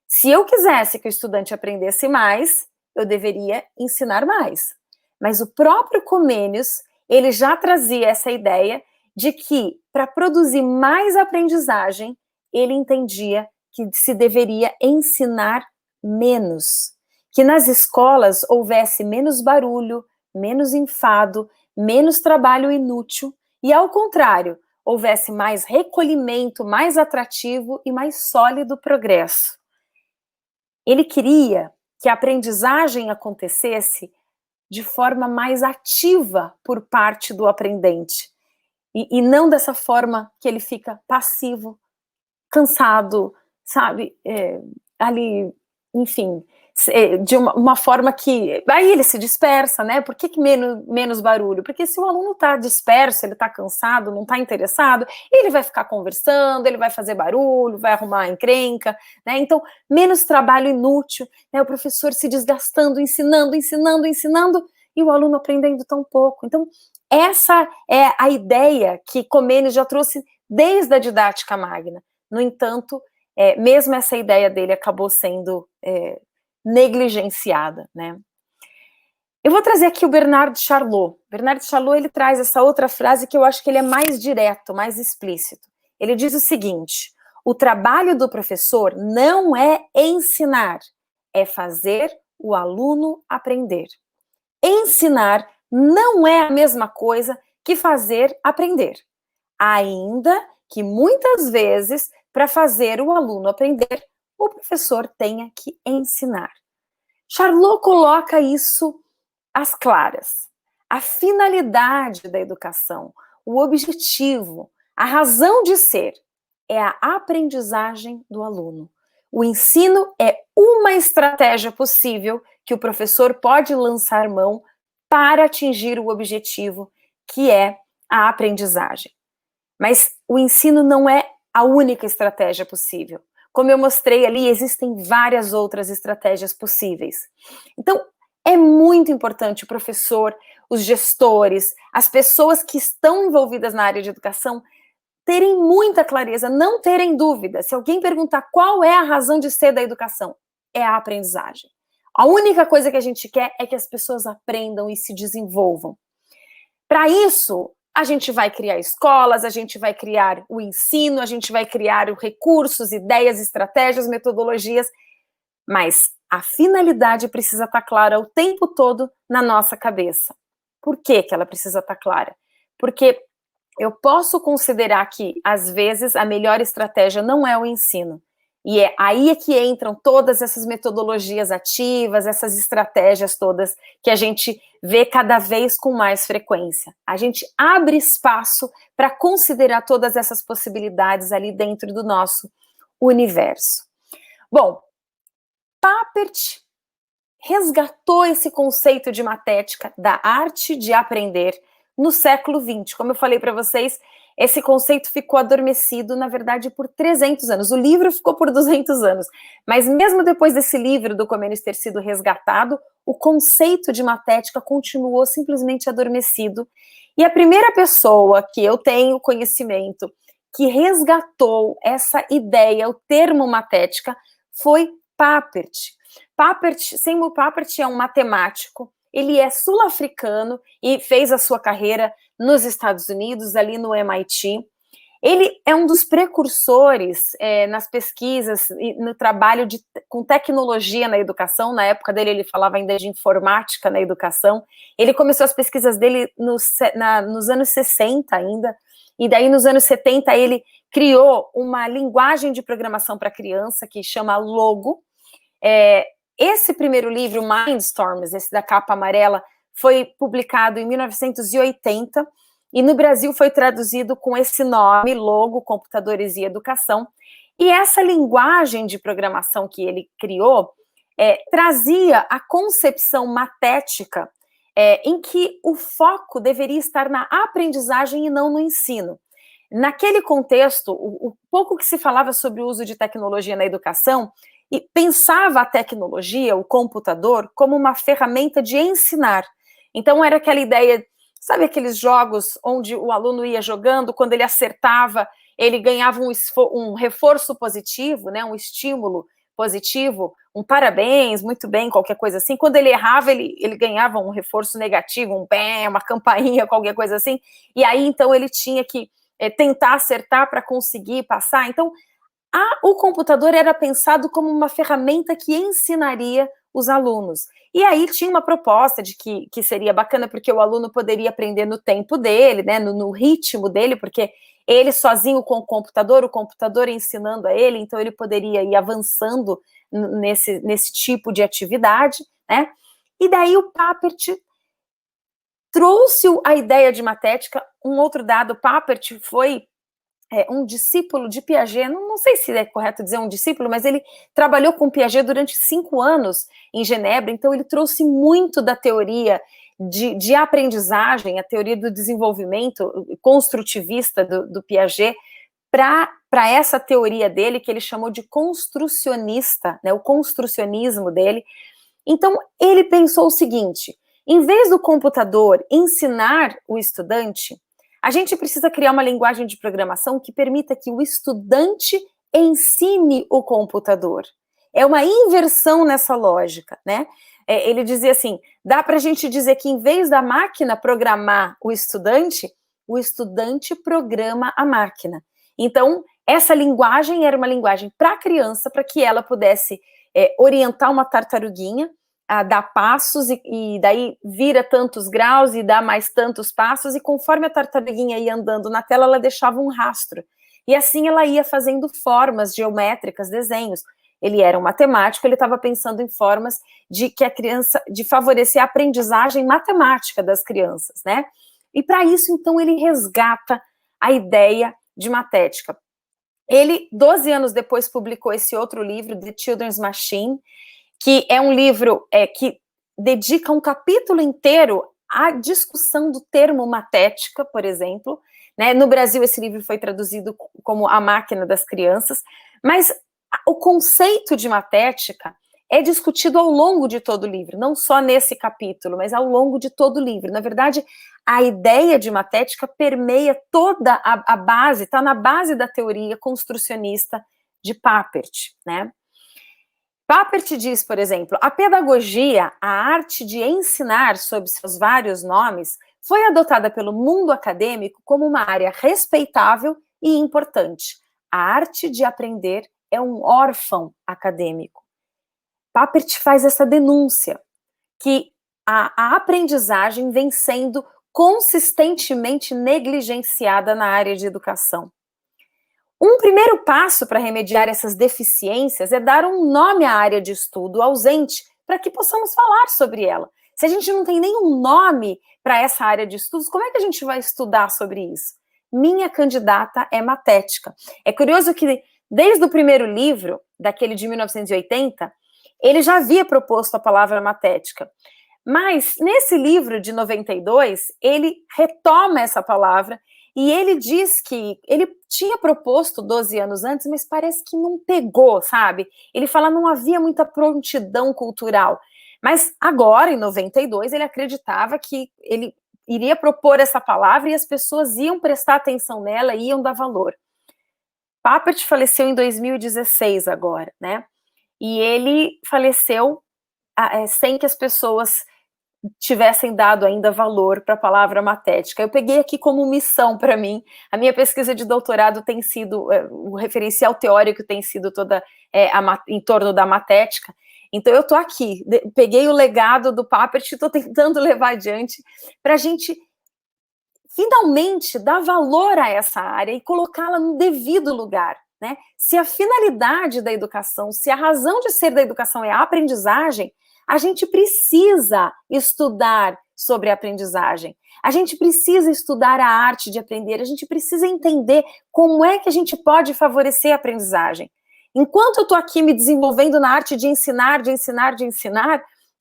se eu quisesse que o estudante aprendesse mais, eu deveria ensinar mais. Mas o próprio Comênius, ele já trazia essa ideia de que, para produzir mais aprendizagem, ele entendia que se deveria ensinar menos. Que nas escolas houvesse menos barulho, menos enfado, menos trabalho inútil, e ao contrário, houvesse mais recolhimento, mais atrativo e mais sólido progresso. Ele queria que a aprendizagem acontecesse de forma mais ativa por parte do aprendente, e não dessa forma que ele fica passivo, cansado, sabe, ali, enfim, de uma forma que, aí ele se dispersa, né, por que menos barulho? Porque se o aluno está disperso, ele está cansado, não está interessado, ele vai ficar conversando, ele vai fazer barulho, vai arrumar encrenca, né, então, menos trabalho inútil, né, o professor se desgastando, ensinando, e o aluno aprendendo tão pouco. Então, essa é a ideia que Comênius já trouxe desde a didática magna. No entanto, mesmo essa ideia dele acabou sendo negligenciada, né? Eu vou trazer aqui o Bernard de Charlot. Bernard de Charlot, ele traz essa outra frase que eu acho que ele é mais direto, mais explícito. Ele diz o seguinte: o trabalho do professor não é ensinar, é fazer o aluno aprender. Ensinar não é a mesma coisa que fazer aprender, ainda que muitas vezes, para fazer o aluno aprender, o professor tenha que ensinar. Charlot coloca isso às claras. A finalidade da educação, o objetivo, a razão de ser, é a aprendizagem do aluno. O ensino é uma estratégia possível que o professor pode lançar mão para atingir o objetivo, que é a aprendizagem. Mas o ensino não é a única estratégia possível. Como eu mostrei ali, existem várias outras estratégias possíveis. Então, é muito importante o professor, os gestores, as pessoas que estão envolvidas na área de educação terem muita clareza, não terem dúvida. Se alguém perguntar qual é a razão de ser da educação, é a aprendizagem. A única coisa que a gente quer é que as pessoas aprendam e se desenvolvam. Para isso, a gente vai criar escolas, a gente vai criar o ensino, a gente vai criar recursos, ideias, estratégias, metodologias, mas a finalidade precisa estar clara o tempo todo na nossa cabeça. Por que ela precisa estar clara? Porque eu posso considerar que, às vezes, a melhor estratégia não é o ensino. E é aí que entram todas essas metodologias ativas, essas estratégias todas que a gente vê cada vez com mais frequência. A gente abre espaço para considerar todas essas possibilidades ali dentro do nosso universo. Bom, Papert resgatou esse conceito de matética da arte de aprender no século XX. Como eu falei para vocês, esse conceito ficou adormecido, na verdade, por 300 anos. O livro ficou por 200 anos. Mas mesmo depois desse livro do Comênius ter sido resgatado, o conceito de matética continuou simplesmente adormecido. E a primeira pessoa que eu tenho conhecimento que resgatou essa ideia, o termo matética, foi Papert. Seymour Papert é um matemático. Ele é sul-africano e fez a sua carreira nos Estados Unidos, ali no MIT. Ele é um dos precursores nas pesquisas e no trabalho com tecnologia na educação. Na época dele, ele falava ainda de informática na educação. Ele começou as pesquisas dele nos anos 60 ainda, e daí nos anos 70 ele criou uma linguagem de programação para criança que chama Logo. Esse primeiro livro, Mindstorms, esse da capa amarela, foi publicado em 1980 e no Brasil foi traduzido com esse nome, Logo, Computadores e Educação. E essa linguagem de programação que ele criou trazia a concepção matética em que o foco deveria estar na aprendizagem e não no ensino. Naquele contexto, o pouco que se falava sobre o uso de tecnologia na educação, e pensava a tecnologia, o computador, como uma ferramenta de ensinar. Então, era aquela ideia, sabe aqueles jogos onde o aluno ia jogando, quando ele acertava, ele ganhava um reforço positivo, né, um estímulo positivo, um parabéns, muito bem, qualquer coisa assim. Quando ele errava, ele ganhava um reforço negativo, um bem, uma campainha, qualquer coisa assim. E aí, então, ele tinha que tentar acertar para conseguir passar. Então, o computador era pensado como uma ferramenta que ensinaria os alunos. E aí tinha uma proposta de que seria bacana, porque o aluno poderia aprender no tempo dele, né, no ritmo dele, porque ele sozinho com o computador ensinando a ele, então ele poderia ir avançando nesse tipo de atividade, né? E daí o Papert trouxe a ideia de matética. Um outro dado, Papert foi um discípulo de Piaget, não sei se é correto dizer um discípulo, mas ele trabalhou com Piaget durante 5 anos em Genebra, então ele trouxe muito da teoria de aprendizagem, a teoria do desenvolvimento construtivista do Piaget, para essa teoria dele, que ele chamou de construcionista, né, o construcionismo dele. Então, ele pensou o seguinte: em vez do computador ensinar o estudante, a gente precisa criar uma linguagem de programação que permita que o estudante ensine o computador. É uma inversão nessa lógica, né? Ele dizia assim, dá para a gente dizer que em vez da máquina programar o estudante programa a máquina. Então, essa linguagem era uma linguagem para a criança, para que ela pudesse orientar uma tartaruguinha a dar passos, e daí vira tantos graus e dá mais tantos passos, e conforme a tartaruguinha ia andando na tela, ela deixava um rastro. E assim ela ia fazendo formas geométricas, desenhos. Ele era um matemático, ele estava pensando em formas de favorecer a aprendizagem matemática das crianças, né? E para isso, então, ele resgata a ideia de matética. Ele, 12 anos depois, publicou esse outro livro, The Children's Machine, que é um livro que dedica um capítulo inteiro à discussão do termo matética, por exemplo, né? No Brasil, esse livro foi traduzido como A Máquina das Crianças, mas o conceito de matética é discutido ao longo de todo o livro, não só nesse capítulo, mas ao longo de todo o livro. Na verdade, a ideia de matética permeia toda a base, está na base da teoria construcionista de Papert, né? Papert diz, por exemplo, a pedagogia, a arte de ensinar sob seus vários nomes, foi adotada pelo mundo acadêmico como uma área respeitável e importante. A arte de aprender é um órfão acadêmico. Papert faz essa denúncia, que a aprendizagem vem sendo consistentemente negligenciada na área de educação. Um primeiro passo para remediar essas deficiências é dar um nome à área de estudo ausente, para que possamos falar sobre ela. Se a gente não tem nenhum nome para essa área de estudos, como é que a gente vai estudar sobre isso? Minha candidata é matética. É curioso que, desde o primeiro livro, daquele de 1980, ele já havia proposto a palavra matética. Mas, nesse livro de 92, ele retoma essa palavra e ele diz que ele tinha proposto 12 anos antes, mas parece que não pegou, sabe? Ele fala que não havia muita prontidão cultural. Mas agora, em 92, ele acreditava que ele iria propor essa palavra e as pessoas iam prestar atenção nela e iam dar valor. Papert faleceu em 2016 agora, né? E ele faleceu sem que as pessoas tivessem dado ainda valor para a palavra matética. Eu peguei aqui como missão para mim. A minha pesquisa de doutorado tem sido, o referencial teórico tem sido toda em torno da matética. Então, eu estou aqui, peguei o legado do Papert e estou tentando levar adiante para a gente finalmente dar valor a essa área e colocá-la no devido lugar, né? Se a finalidade da educação, se a razão de ser da educação é a aprendizagem, a gente precisa estudar sobre a aprendizagem. A gente precisa estudar a arte de aprender. A gente precisa entender como é que a gente pode favorecer a aprendizagem. Enquanto eu estou aqui me desenvolvendo na arte de ensinar,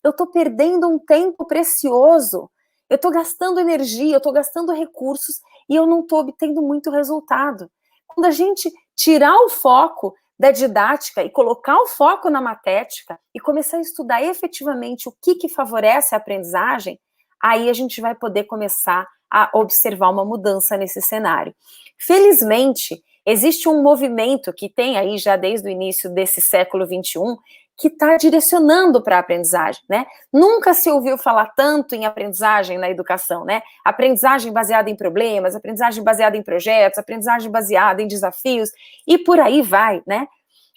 eu estou perdendo um tempo precioso. Eu estou gastando energia, eu estou gastando recursos e eu não estou obtendo muito resultado. Quando a gente tirar o foco da didática e colocar o foco na matética e começar a estudar efetivamente o que favorece a aprendizagem, aí a gente vai poder começar a observar uma mudança nesse cenário. Felizmente, existe um movimento que tem aí já desde o início desse século XXI, que está direcionando para a aprendizagem, né? Nunca se ouviu falar tanto em aprendizagem na educação, né? Aprendizagem baseada em problemas, aprendizagem baseada em projetos, aprendizagem baseada em desafios, e por aí vai, né?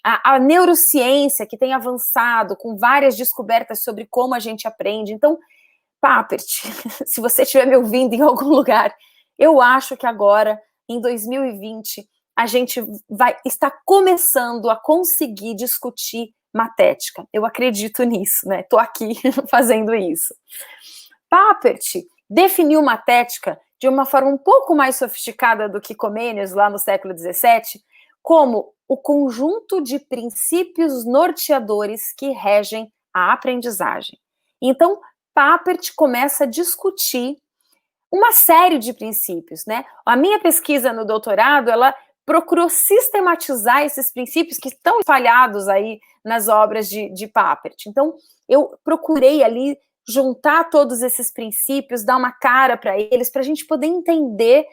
A neurociência que tem avançado com várias descobertas sobre como a gente aprende. Então, Papert, se você estiver me ouvindo em algum lugar, eu acho que agora, em 2020, a gente está começando a conseguir discutir matética. Eu acredito nisso, né? Estou aqui fazendo isso. Papert definiu matética de uma forma um pouco mais sofisticada do que Comenius, lá no século XVII, como o conjunto de princípios norteadores que regem a aprendizagem. Então, Papert começa a discutir uma série de princípios, né? A minha pesquisa no doutorado, ela procurou sistematizar esses princípios que estão espalhados aí nas obras de Papert. Então, eu procurei ali juntar todos esses princípios, dar uma cara para eles, para a gente poder entender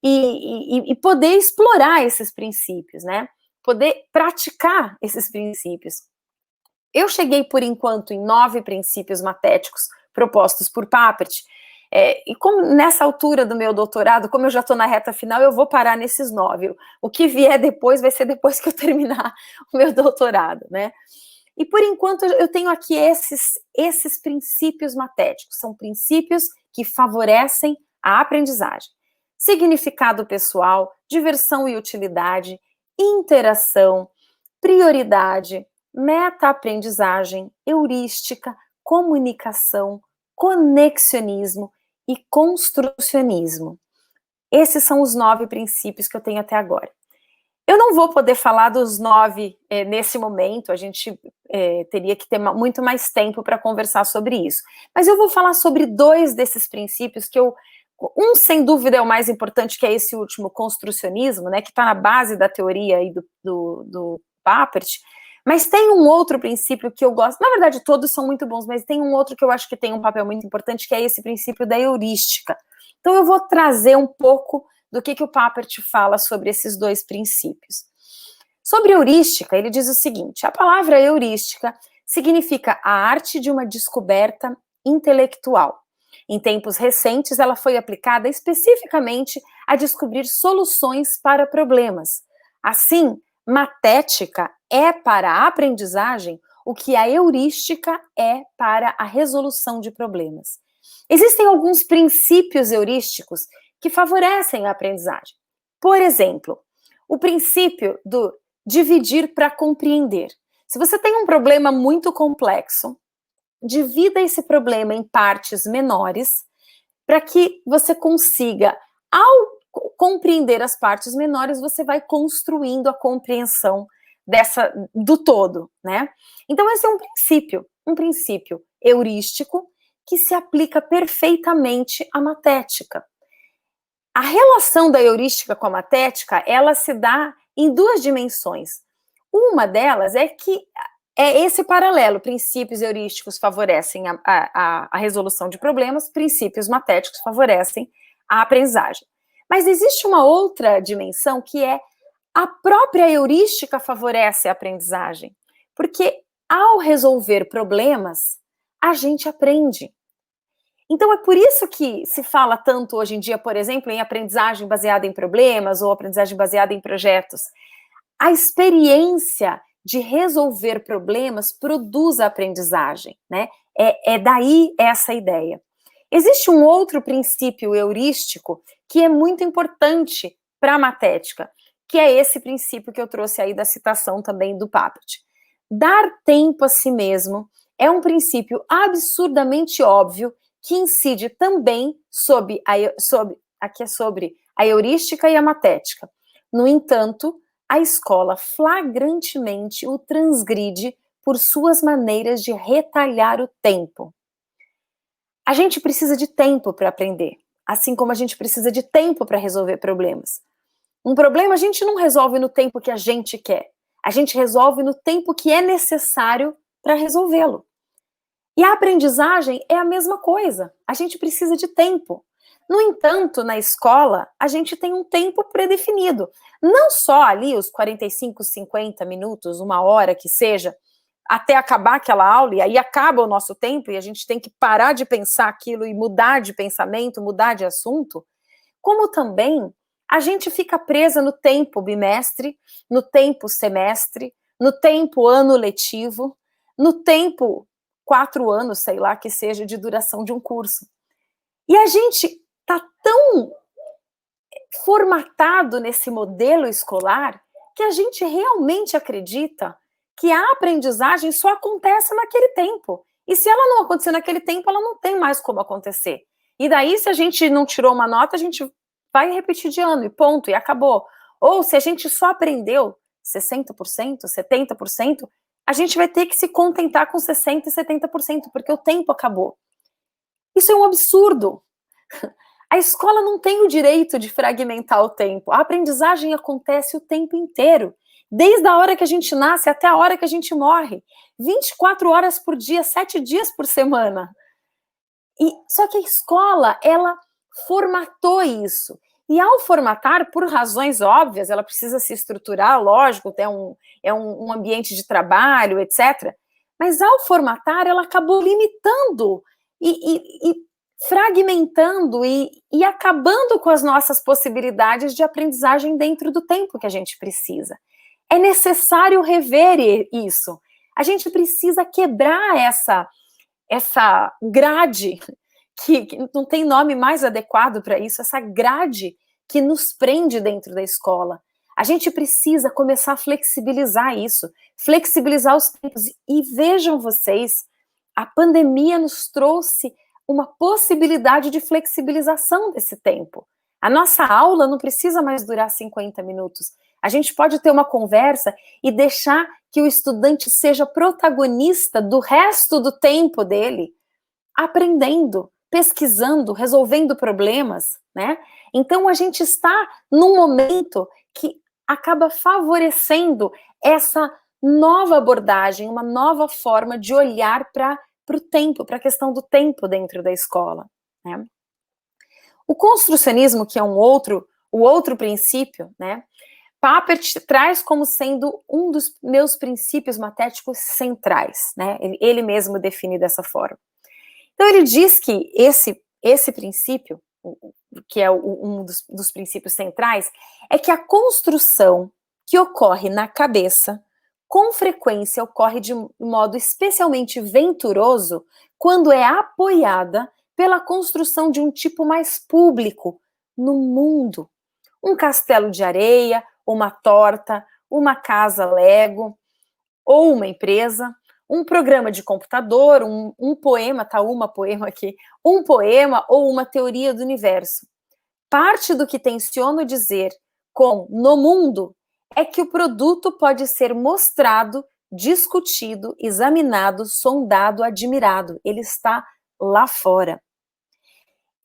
e poder explorar esses princípios, né? Poder praticar esses princípios. Eu cheguei, por enquanto, em 9 princípios matéticos propostos por Papert, e como nessa altura do meu doutorado, como eu já estou na reta final, eu vou parar nesses 9. O que vier depois vai ser depois que eu terminar o meu doutorado, né? E por enquanto eu tenho aqui esses princípios matéticos, são princípios que favorecem a aprendizagem. Significado pessoal, diversão e utilidade, interação, prioridade, meta-aprendizagem, heurística, comunicação, conexionismo e construcionismo. Esses são os 9 princípios que eu tenho até agora. Eu não vou poder falar dos 9 nesse momento, a gente teria que ter muito mais tempo para conversar sobre isso. Mas eu vou falar sobre 2 desses princípios que um, sem dúvida, é o mais importante, que é esse último, construcionismo, né, que está na base da teoria aí do Papert. Mas tem um outro princípio que eu gosto, na verdade todos são muito bons, mas tem um outro que eu acho que tem um papel muito importante, que é esse princípio da heurística. Então eu vou trazer um pouco do que o Papert fala sobre esses 2 princípios. Sobre heurística, ele diz o seguinte: a palavra heurística significa a arte de uma descoberta intelectual. Em tempos recentes, ela foi aplicada especificamente a descobrir soluções para problemas. Assim, matética é para a aprendizagem o que a heurística é para a resolução de problemas. Existem alguns princípios heurísticos que favorecem a aprendizagem. Por exemplo, o princípio do dividir para compreender. Se você tem um problema muito complexo, divida esse problema em partes menores para que você consiga, ao compreender as partes menores, você vai construindo a compreensão do todo, né? Então esse é um princípio heurístico que se aplica perfeitamente à matética. A relação da heurística com a matética, ela se dá em 2 dimensões. Uma delas é que é esse paralelo, princípios heurísticos favorecem a resolução de problemas, princípios matéticos favorecem a aprendizagem. Mas existe uma outra dimensão que é a própria heurística favorece a aprendizagem, porque ao resolver problemas, a gente aprende. Então é por isso que se fala tanto hoje em dia, por exemplo, em aprendizagem baseada em problemas ou aprendizagem baseada em projetos. A experiência de resolver problemas produz a aprendizagem, né? É daí essa ideia. Existe um outro princípio heurístico que é muito importante para a matética, que é esse princípio que eu trouxe aí da citação também do Papert. Dar tempo a si mesmo é um princípio absurdamente óbvio que incide também sobre a heurística e a matética. No entanto, a escola flagrantemente o transgride por suas maneiras de retalhar o tempo. A gente precisa de tempo para aprender, assim como a gente precisa de tempo para resolver problemas. Um problema a gente não resolve no tempo que a gente quer, a gente resolve no tempo que é necessário para resolvê-lo. E a aprendizagem é a mesma coisa, a gente precisa de tempo. No entanto, na escola, a gente tem um tempo predefinido. Não só ali os 45, 50 minutos, 1 hora que seja, até acabar aquela aula, e aí acaba o nosso tempo, e a gente tem que parar de pensar aquilo e mudar de pensamento, mudar de assunto, como também a gente fica presa no tempo bimestre, no tempo semestre, no tempo ano letivo, no tempo 4 anos, sei lá, que seja de duração de um curso. E a gente está tão formatado nesse modelo escolar que a gente realmente acredita que a aprendizagem só acontece naquele tempo. E se ela não acontecer naquele tempo, ela não tem mais como acontecer. E daí, se a gente não tirou uma nota, a gente vai repetir de ano e ponto, e acabou. Ou se a gente só aprendeu 60%, 70%, a gente vai ter que se contentar com 60% e 70%, porque o tempo acabou. Isso é um absurdo. A escola não tem o direito de fragmentar o tempo. A aprendizagem acontece o tempo inteiro. Desde a hora que a gente nasce até a hora que a gente morre. 24 horas por dia, 7 dias por semana. Só que a escola, ela formatou isso. E ao formatar, por razões óbvias, ela precisa se estruturar, lógico, é um ambiente de trabalho, etc. Mas ao formatar, ela acabou limitando e fragmentando e acabando com as nossas possibilidades de aprendizagem dentro do tempo que a gente precisa. É necessário rever isso. A gente precisa quebrar essa grade, que não tem nome mais adequado para isso, essa grade que nos prende dentro da escola. A gente precisa começar a flexibilizar isso, flexibilizar os tempos. E vejam vocês, a pandemia nos trouxe uma possibilidade de flexibilização desse tempo. A nossa aula não precisa mais durar 50 minutos. A gente pode ter uma conversa e deixar que o estudante seja protagonista do resto do tempo dele, aprendendo, pesquisando, resolvendo problemas, né? Então, a gente está num momento que acaba favorecendo essa nova abordagem, uma nova forma de olhar para o tempo, para a questão do tempo dentro da escola, né? O construcionismo, que é o outro princípio, né? Papert traz como sendo um dos meus princípios matéticos centrais, né? Ele mesmo define dessa forma. Então, ele diz que esse princípio, que é um dos princípios centrais, é que a construção que ocorre na cabeça, com frequência ocorre de modo especialmente venturoso quando é apoiada pela construção de um tipo mais público no mundo. Um castelo de areia, uma torta, uma casa Lego, ou uma empresa, um programa de computador, um poema, tá uma poema aqui, um poema ou uma teoria do universo. Parte do que tenciono dizer com no mundo é que o produto pode ser mostrado, discutido, examinado, sondado, admirado. Ele está lá fora.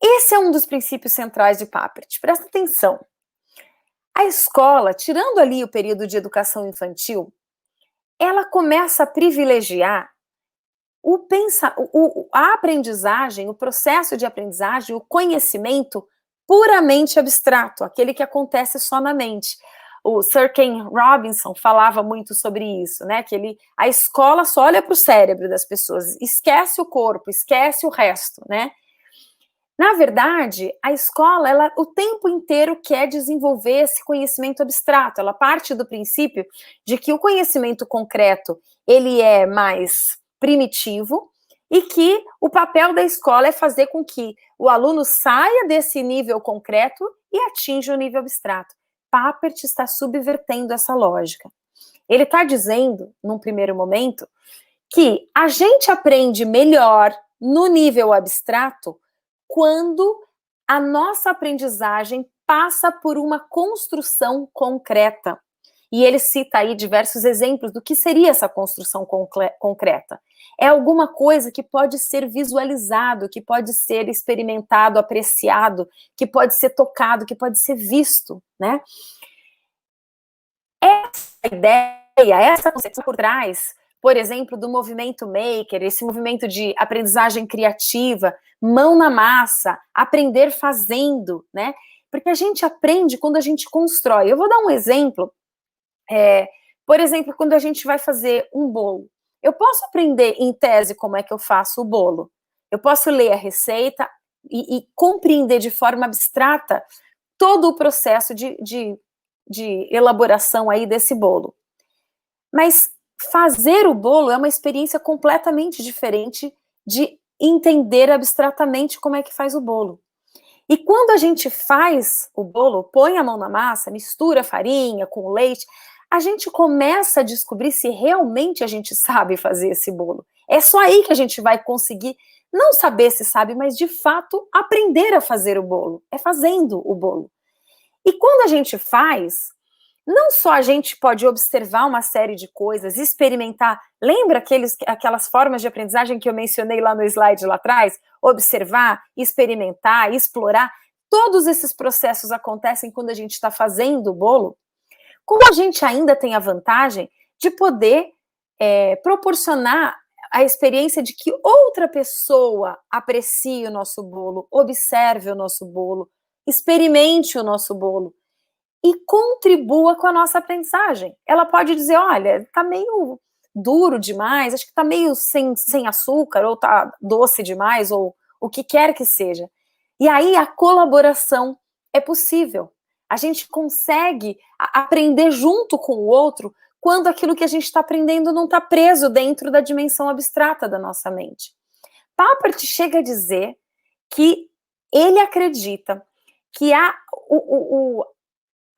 Esse é um dos princípios centrais de Papert. Presta atenção. A escola, tirando ali o período de educação infantil, ela começa a privilegiar a aprendizagem, o processo de aprendizagem, o conhecimento puramente abstrato, aquele que acontece só na mente. O Sir Ken Robinson falava muito sobre isso, né? Que a escola só olha para o cérebro das pessoas, esquece o corpo, esquece o resto, né? Na verdade, a escola, ela o tempo inteiro quer desenvolver esse conhecimento abstrato. Ela parte do princípio de que o conhecimento concreto, ele é mais primitivo e que o papel da escola é fazer com que o aluno saia desse nível concreto e atinja o nível abstrato. Papert está subvertendo essa lógica. Ele está dizendo, num primeiro momento, que a gente aprende melhor no nível abstrato quando a nossa aprendizagem passa por uma construção concreta. E ele cita aí diversos exemplos do que seria essa construção concreta. É alguma coisa que pode ser visualizado, que pode ser experimentado, apreciado, que pode ser tocado, que pode ser visto, né? Essa ideia, essa concepção por trás, por exemplo, do movimento maker, esse movimento de aprendizagem criativa, mão na massa, aprender fazendo, né? Porque a gente aprende quando a gente constrói. Eu vou dar um exemplo. Por exemplo, quando a gente vai fazer um bolo. Eu posso aprender em tese como é que eu faço o bolo. Eu posso ler a receita e compreender de forma abstrata todo o processo de elaboração aí desse bolo. Mas fazer o bolo é uma experiência completamente diferente de entender abstratamente como é que faz o bolo. E quando a gente faz o bolo, põe a mão na massa, mistura a farinha com o leite, a gente começa a descobrir se realmente a gente sabe fazer esse bolo. É só aí que a gente vai conseguir, não saber se sabe, mas de fato aprender a fazer o bolo. É fazendo o bolo. E quando a gente faz, não só a gente pode observar uma série de coisas, experimentar, lembra aquelas formas de aprendizagem que eu mencionei lá no slide lá atrás? Observar, experimentar, explorar, todos esses processos acontecem quando a gente está fazendo o bolo, como a gente ainda tem a vantagem de poder proporcionar a experiência de que outra pessoa aprecie o nosso bolo, observe o nosso bolo, experimente o nosso bolo e contribua com a nossa aprendizagem. Ela pode dizer, olha, tá meio duro demais, acho que tá meio sem açúcar, ou tá doce demais, ou o que quer que seja. E aí a colaboração é possível. A gente consegue aprender junto com o outro quando aquilo que a gente está aprendendo não está preso dentro da dimensão abstrata da nossa mente. Papert chega a dizer que ele acredita que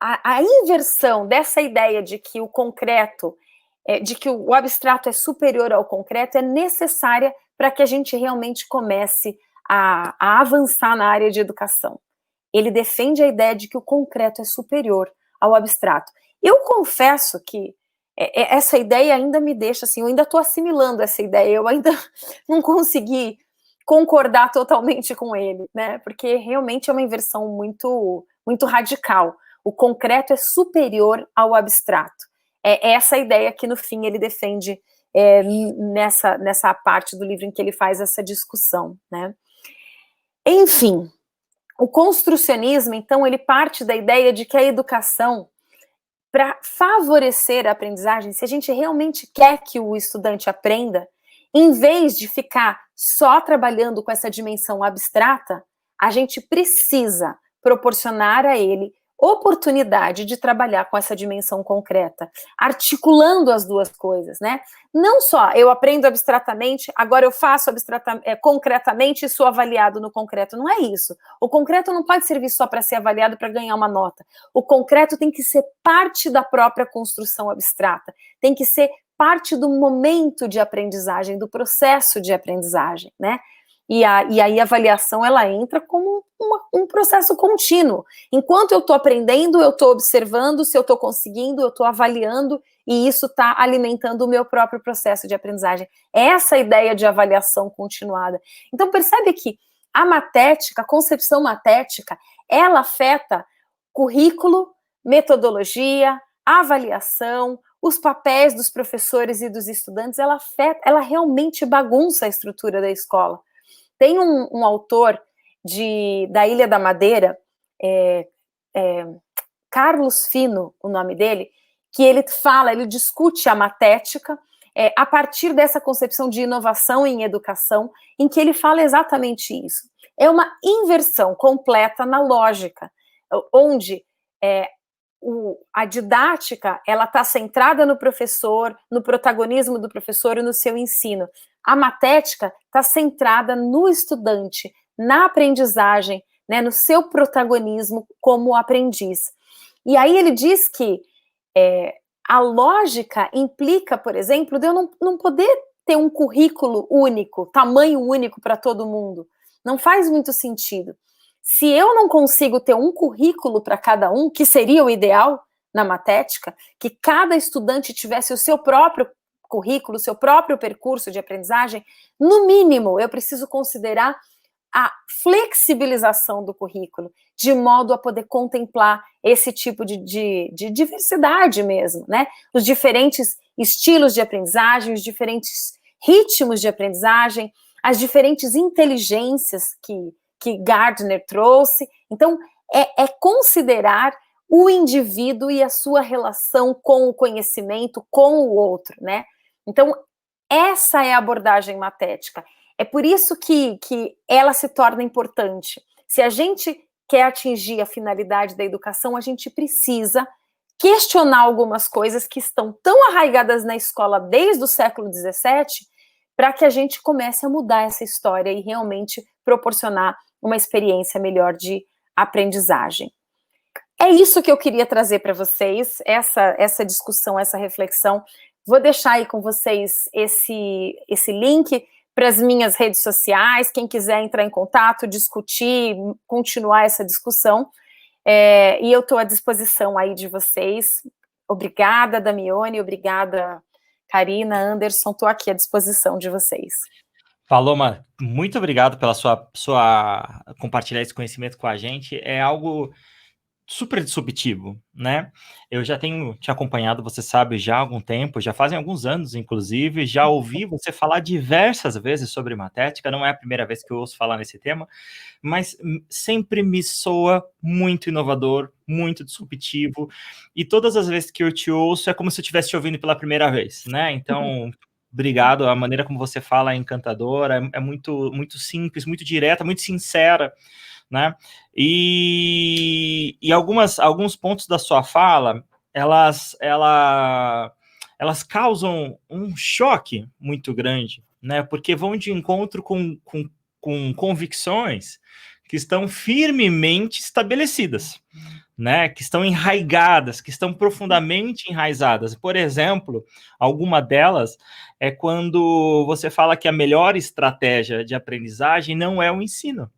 a inversão dessa ideia de que o concreto, de que o abstrato é superior ao concreto, é necessária para que a gente realmente comece a avançar na área de educação. Ele defende a ideia de que o concreto é superior ao abstrato. Eu confesso que essa ideia ainda me deixa assim, eu ainda estou assimilando essa ideia, eu ainda não consegui concordar totalmente com ele, né? Porque realmente é uma inversão muito, muito radical. O concreto é superior ao abstrato. É essa ideia que, no fim, ele defende nessa parte do livro em que ele faz essa discussão, né? Enfim, o construcionismo, então, ele parte da ideia de que a educação, para favorecer a aprendizagem, se a gente realmente quer que o estudante aprenda, em vez de ficar só trabalhando com essa dimensão abstrata, a gente precisa proporcionar a ele oportunidade de trabalhar com essa dimensão concreta, articulando as duas coisas, né? Não só eu aprendo abstratamente, agora eu faço concretamente e sou avaliado no concreto. Não é isso. O concreto não pode servir só para ser avaliado para ganhar uma nota. O concreto tem que ser parte da própria construção abstrata, tem que ser parte do momento de aprendizagem, do processo de aprendizagem, né? E aí a avaliação, ela entra como um processo contínuo. Enquanto eu estou aprendendo, eu estou observando, se eu estou conseguindo, eu estou avaliando, e isso está alimentando o meu próprio processo de aprendizagem. É essa ideia de avaliação continuada. Então, percebe que a matética, a concepção matética, ela afeta currículo, metodologia, avaliação, os papéis dos professores e dos estudantes, ela realmente bagunça a estrutura da escola. Tem um autor da Ilha da Madeira, Carlos Fino, o nome dele, que ele discute a matética a partir dessa concepção de inovação em educação, em que ele fala exatamente isso. É uma inversão completa na lógica, onde a didática, ela está centrada no professor, no protagonismo do professor e no seu ensino. A matética está centrada no estudante, na aprendizagem, né, no seu protagonismo como aprendiz. E aí ele diz que a lógica implica, por exemplo, de eu não poder ter um currículo único, tamanho único para todo mundo. Não faz muito sentido. Se eu não consigo ter um currículo para cada um, que seria o ideal na matética, que cada estudante tivesse o seu próprio currículo, o seu próprio percurso de aprendizagem, no mínimo eu preciso considerar a flexibilização do currículo, de modo a poder contemplar esse tipo de diversidade mesmo, né? Os diferentes estilos de aprendizagem, os diferentes ritmos de aprendizagem, as diferentes inteligências que Gardner trouxe. Então, é considerar o indivíduo e a sua relação com o conhecimento, com o outro, né? Então, essa é a abordagem matética. É por isso que ela se torna importante. Se a gente quer atingir a finalidade da educação, a gente precisa questionar algumas coisas que estão tão arraigadas na escola desde o século XVII, para que a gente comece a mudar essa história e realmente proporcionar uma experiência melhor de aprendizagem. É isso que eu queria trazer para vocês, essa discussão, essa reflexão. Vou deixar aí com vocês esse link para as minhas redes sociais, quem quiser entrar em contato, discutir, continuar essa discussão. E eu estou à disposição aí de vocês. Obrigada, Damione, obrigada, Karina, Anderson, estou aqui à disposição de vocês. Paloma, muito obrigado pela sua compartilhar esse conhecimento com a gente. É algo super disruptivo, né? Eu já tenho te acompanhado, você sabe, já há algum tempo, já fazem alguns anos, inclusive, já ouvi você falar diversas vezes sobre matética, não é a primeira vez que eu ouço falar nesse tema, mas sempre me soa muito inovador, muito disruptivo, e todas as vezes que eu te ouço é como se eu estivesse te ouvindo pela primeira vez, né? Então, obrigado, a maneira como você fala é encantadora, é muito, muito simples, muito direta, muito sincera, né? E alguns pontos da sua fala, elas causam um choque muito grande, né? Porque vão de encontro com convicções que estão firmemente estabelecidas, né? Que estão enraigadas, que estão profundamente enraizadas. Por exemplo, alguma delas é quando você fala que a melhor estratégia de aprendizagem não é o ensino,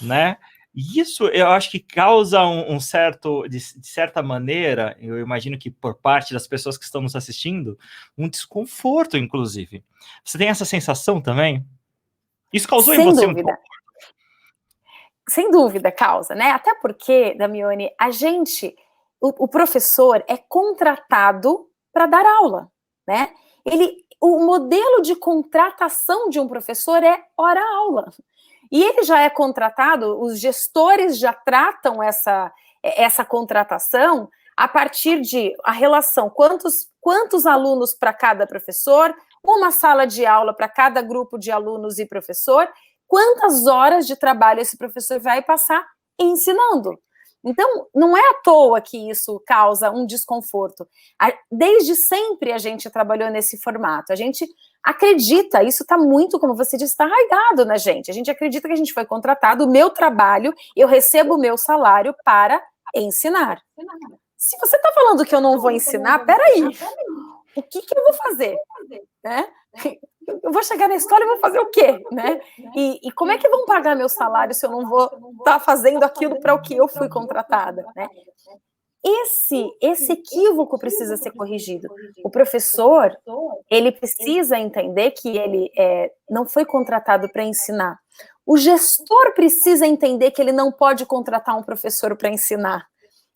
né? E isso eu acho que causa um certo, de certa maneira, eu imagino que por parte das pessoas que estão nos assistindo, um desconforto, inclusive. Você tem essa sensação também? Isso causou em você um desconforto? Sem dúvida causa, né? Até porque, Damione, o professor é contratado para dar aula, né? O modelo de contratação de um professor é hora-aula. E ele já é contratado, os gestores já tratam essa contratação a partir de a relação, quantos alunos para cada professor, uma sala de aula para cada grupo de alunos e professor, quantas horas de trabalho esse professor vai passar ensinando. Então, não é à toa que isso causa um desconforto. Desde sempre a gente trabalhou nesse formato. A gente acredita, isso está muito, como você disse, está arraigado na gente. A gente acredita que a gente foi contratado, o meu trabalho, eu recebo o meu salário para ensinar. Se você está falando que eu não vou ensinar, peraí, o que eu vou fazer? Né? Eu vou chegar na escola e vou fazer o quê? Né? E como é que vão pagar meu salário se eu não vou estar fazendo aquilo para o que eu fui contratada? Né? Esse equívoco precisa ser corrigido. O professor, ele precisa entender que ele não foi contratado para ensinar. O gestor precisa entender que ele não pode contratar um professor para ensinar.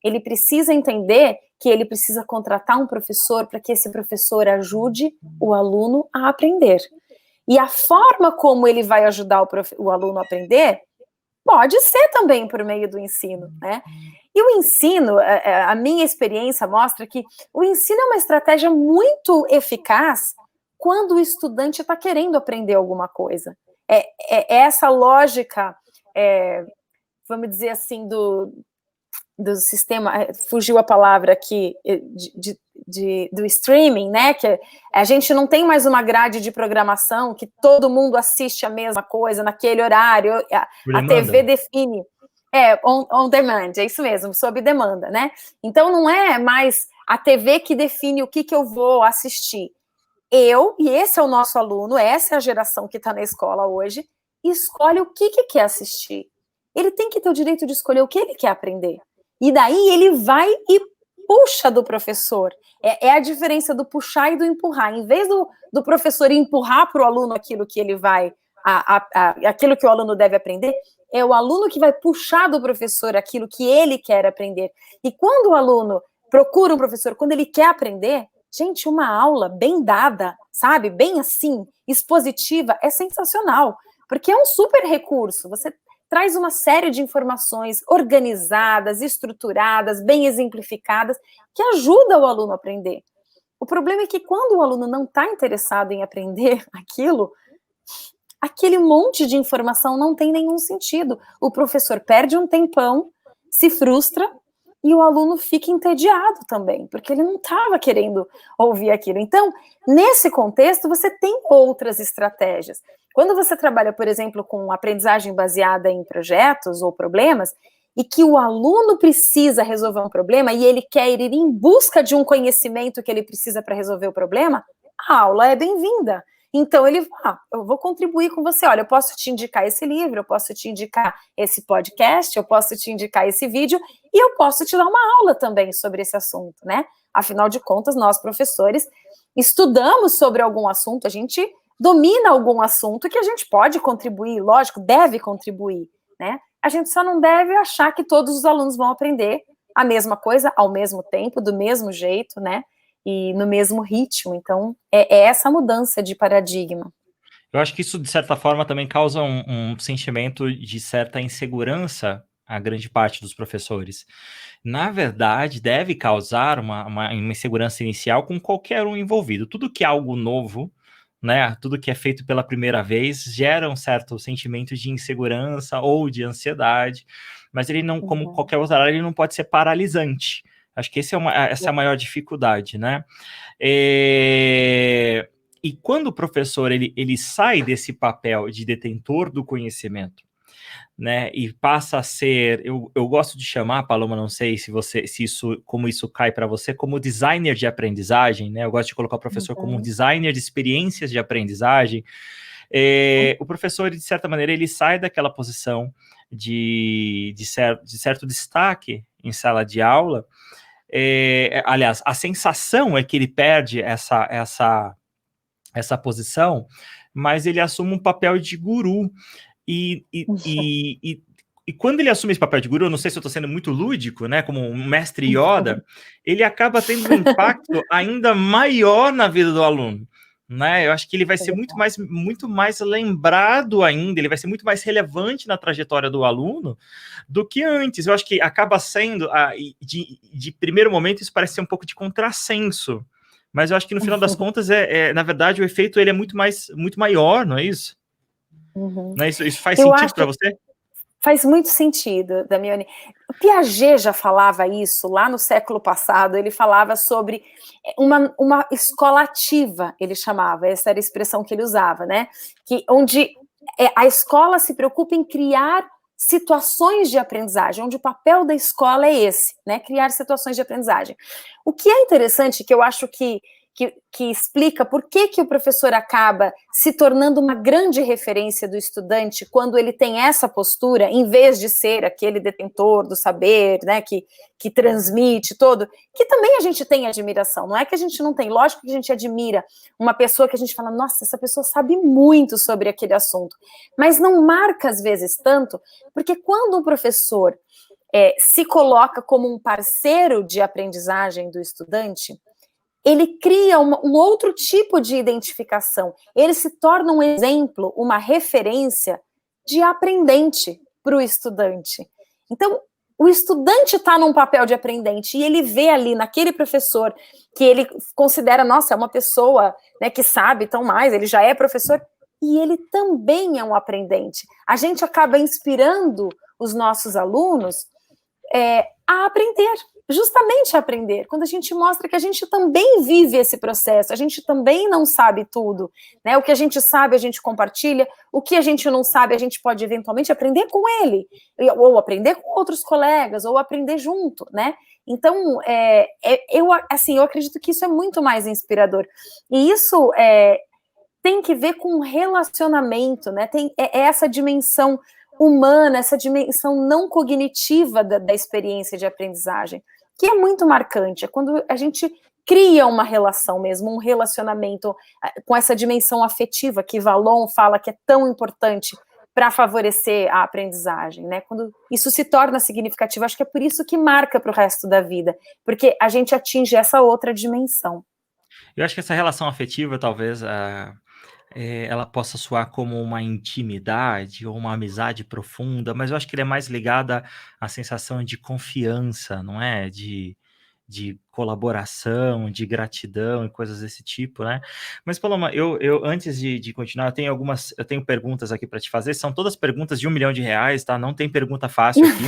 Ele precisa entender que ele precisa contratar um professor para que esse professor ajude o aluno a aprender. E a forma como ele vai ajudar o aluno a aprender pode ser também por meio do ensino, né? E o ensino, a minha experiência mostra que o ensino é uma estratégia muito eficaz quando o estudante está querendo aprender alguma coisa. É essa lógica, vamos dizer assim, do sistema, fugiu a palavra aqui, do streaming, né, que a gente não tem mais uma grade de programação que todo mundo assiste a mesma coisa naquele horário, a TV define, on demand, é isso mesmo, sob demanda, né, então não é mais a TV que define o que eu vou assistir, e esse é o nosso aluno, essa é a geração que está na escola hoje, escolhe o que quer assistir, ele tem que ter o direito de escolher o que ele quer aprender. E daí ele vai e puxa do professor. É a diferença do puxar e do empurrar. Em vez do professor empurrar para o aluno aquilo que ele vai, aquilo que o aluno deve aprender, é o aluno que vai puxar do professor aquilo que ele quer aprender. E quando o aluno procura um professor, quando ele quer aprender, Gente, uma aula bem dada, sabe? Bem assim, expositiva, é sensacional, porque é um super recurso. Você traz uma série de informações organizadas, estruturadas, bem exemplificadas, que ajuda o aluno a aprender. O problema é que quando o aluno não está interessado em aprender aquilo, aquele monte de informação não tem nenhum sentido. O professor perde um tempão, se frustra, e o aluno fica entediado também, porque ele não estava querendo ouvir aquilo. Então, nesse contexto, você tem outras estratégias. Quando você trabalha, por exemplo, com aprendizagem baseada em projetos ou problemas, e que o aluno precisa resolver um problema e ele quer ir em busca de um conhecimento que ele precisa para resolver o problema, a aula é bem-vinda. Então, ele eu vou contribuir com você. Olha, eu posso te indicar esse livro, eu posso te indicar esse podcast, eu posso te indicar esse vídeo, e eu posso te dar uma aula também sobre esse assunto, né? Afinal de contas, nós, professores, estudamos sobre algum assunto, a gente domina algum assunto que a gente pode contribuir, lógico, deve contribuir, né? A gente só não deve achar que todos os alunos vão aprender a mesma coisa, ao mesmo tempo, do mesmo jeito, né? E no mesmo ritmo. Então, é essa mudança de paradigma. Eu acho que isso, de certa forma, também causa um sentimento de certa insegurança a grande parte dos professores. Na verdade, deve causar uma insegurança inicial com qualquer um envolvido. Tudo que é algo novo, né, tudo que é feito pela primeira vez, gera um certo sentimento de insegurança ou de ansiedade, mas ele não, como qualquer outra área, ele não pode ser paralisante. Acho que essa é a maior dificuldade, né? E quando o professor ele sai desse papel de detentor do conhecimento, né, e passa a ser, eu gosto de chamar, Paloma, não sei como isso cai para você, como designer de aprendizagem, né? Eu gosto de colocar o professor como um designer de experiências de aprendizagem. O professor, de certa maneira, ele sai daquela posição de certo destaque em sala de aula. Aliás, a sensação é que ele perde essa posição, mas ele assume um papel de guru. E quando ele assume esse papel de guru, eu não sei se eu estou sendo muito lúdico, né, como um mestre Yoda, ele acaba tendo um impacto ainda maior na vida do aluno, né? Eu acho que ele vai ser muito mais lembrado ainda, ele vai ser muito mais relevante na trajetória do aluno do que antes. Eu acho que acaba sendo, de primeiro momento, isso parece ser um pouco de contrassenso, mas eu acho que no final das contas, na verdade, o efeito ele é muito maior, não é isso? Não é isso? Isso faz sentido para você? Faz muito sentido, Damiani. O Piaget já falava isso lá no século passado, ele falava sobre uma escola ativa, ele chamava, essa era a expressão que ele usava, né? Onde a escola se preocupa em criar situações de aprendizagem, onde o papel da escola é esse, né? Criar situações de aprendizagem. O que é interessante, que eu acho que explica por que o professor acaba se tornando uma grande referência do estudante quando ele tem essa postura, em vez de ser aquele detentor do saber, né, que transmite todo, que também a gente tem admiração, não é que a gente não tem, lógico que a gente admira uma pessoa que a gente fala, nossa, essa pessoa sabe muito sobre aquele assunto, mas não marca às vezes tanto, porque quando um professor se coloca como um parceiro de aprendizagem do estudante, ele cria um outro tipo de identificação, ele se torna um exemplo, uma referência de aprendente para o estudante. Então, o estudante está num papel de aprendente e ele vê ali naquele professor que ele considera, nossa, é uma pessoa, né, que sabe tão mais, ele já é professor, e ele também é um aprendente. A gente acaba inspirando os nossos alunos a aprender, justamente a aprender, quando a gente mostra que a gente também vive esse processo, a gente também não sabe tudo, né? O que a gente sabe, a gente compartilha, o que a gente não sabe, a gente pode eventualmente aprender com ele, ou aprender com outros colegas, ou aprender junto, né? Então, eu acredito que isso é muito mais inspirador, e isso tem que ver com relacionamento, né? Tem essa dimensão humana, essa dimensão não cognitiva da experiência de aprendizagem, que é muito marcante, é quando a gente cria uma relação mesmo, um relacionamento com essa dimensão afetiva que Vallon fala que é tão importante para favorecer a aprendizagem, né? Quando isso se torna significativo, acho que é por isso que marca para o resto da vida, porque a gente atinge essa outra dimensão. Eu acho que essa relação afetiva, talvez, ela possa soar como uma intimidade ou uma amizade profunda, mas eu acho que ele é mais ligada à sensação de confiança, não é? De colaboração, de gratidão e coisas desse tipo, né? Mas, Paloma, eu antes de continuar, eu tenho perguntas aqui para te fazer, são todas perguntas de R$1 milhão, tá? Não tem pergunta fácil aqui.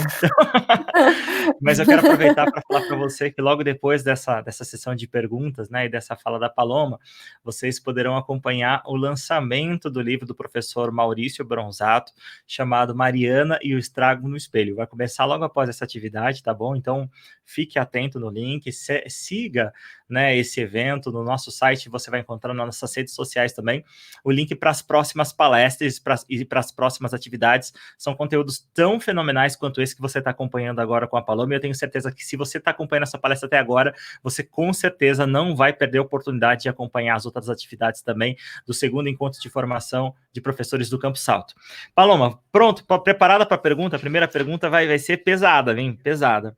Mas eu quero aproveitar para falar para você que logo depois dessa sessão de perguntas, né, e dessa fala da Paloma, vocês poderão acompanhar o lançamento do livro do professor Maurício Bronzato, chamado Mariana e o Estrago no Espelho. Vai começar logo após essa atividade, tá bom? Então, fique atento no link, siga, né, esse evento no nosso site, você vai encontrar nas nossas redes sociais também o link para as próximas palestras e para as próximas atividades. São conteúdos tão fenomenais quanto esse que você está acompanhando agora com a Paloma, e eu tenho certeza que se você está acompanhando essa palestra até agora, você com certeza não vai perder a oportunidade de acompanhar as outras atividades também do segundo encontro de formação de professores do Campo Salto. Paloma, pronto, preparada para a pergunta? A primeira pergunta vai ser pesada, hein? Pesada.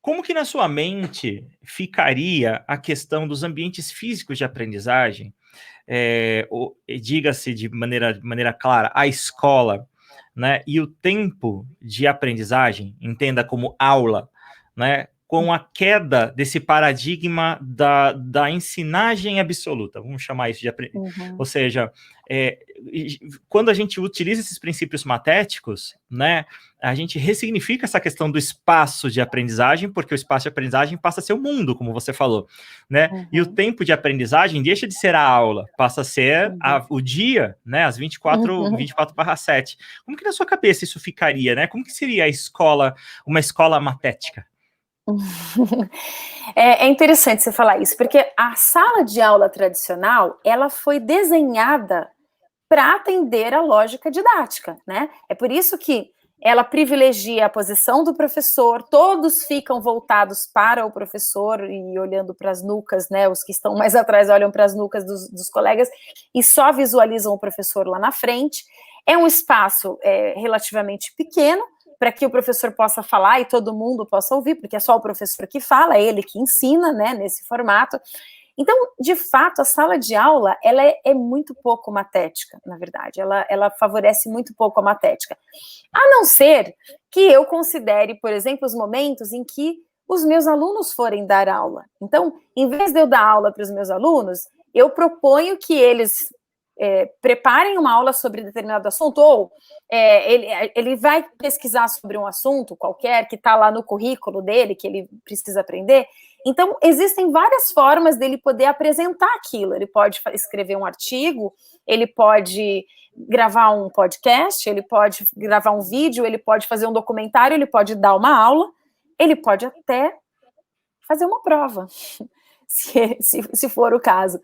Como que na sua mente ficaria a questão dos ambientes físicos de aprendizagem? Diga-se de maneira clara, a escola, né, e o tempo de aprendizagem, entenda como aula, né, com a queda desse paradigma da ensinagem absoluta, vamos chamar isso de aprendizagem. Ou seja, quando a gente utiliza esses princípios matéticos, né, a gente ressignifica essa questão do espaço de aprendizagem, porque o espaço de aprendizagem passa a ser o mundo, como você falou, né? E o tempo de aprendizagem deixa de ser a aula, passa a ser o dia, né? Às 24/7. Como que na sua cabeça isso ficaria, né? Como que seria a escola, uma escola matética? É interessante você falar isso, porque a sala de aula tradicional, ela foi desenhada para atender a lógica didática, né? É por isso que ela privilegia a posição do professor, todos ficam voltados para o professor e olhando para as nucas, né? Os que estão mais atrás olham para as nucas dos colegas e só visualizam o professor lá na frente. É um espaço relativamente pequeno, para que o professor possa falar e todo mundo possa ouvir, porque é só o professor que fala, é ele que ensina, né, nesse formato. Então, de fato, a sala de aula, ela é muito pouco matética, na verdade, ela favorece muito pouco a matética, a não ser que eu considere, por exemplo, os momentos em que os meus alunos forem dar aula. Então, em vez de eu dar aula para os meus alunos, eu proponho que eles preparem uma aula sobre determinado assunto, ou ele vai pesquisar sobre um assunto qualquer que está lá no currículo dele, que ele precisa aprender. Então, existem várias formas dele poder apresentar aquilo. Ele pode escrever um artigo, ele pode gravar um podcast, ele pode gravar um vídeo, ele pode fazer um documentário, ele pode dar uma aula, ele pode até fazer uma prova, se for o caso.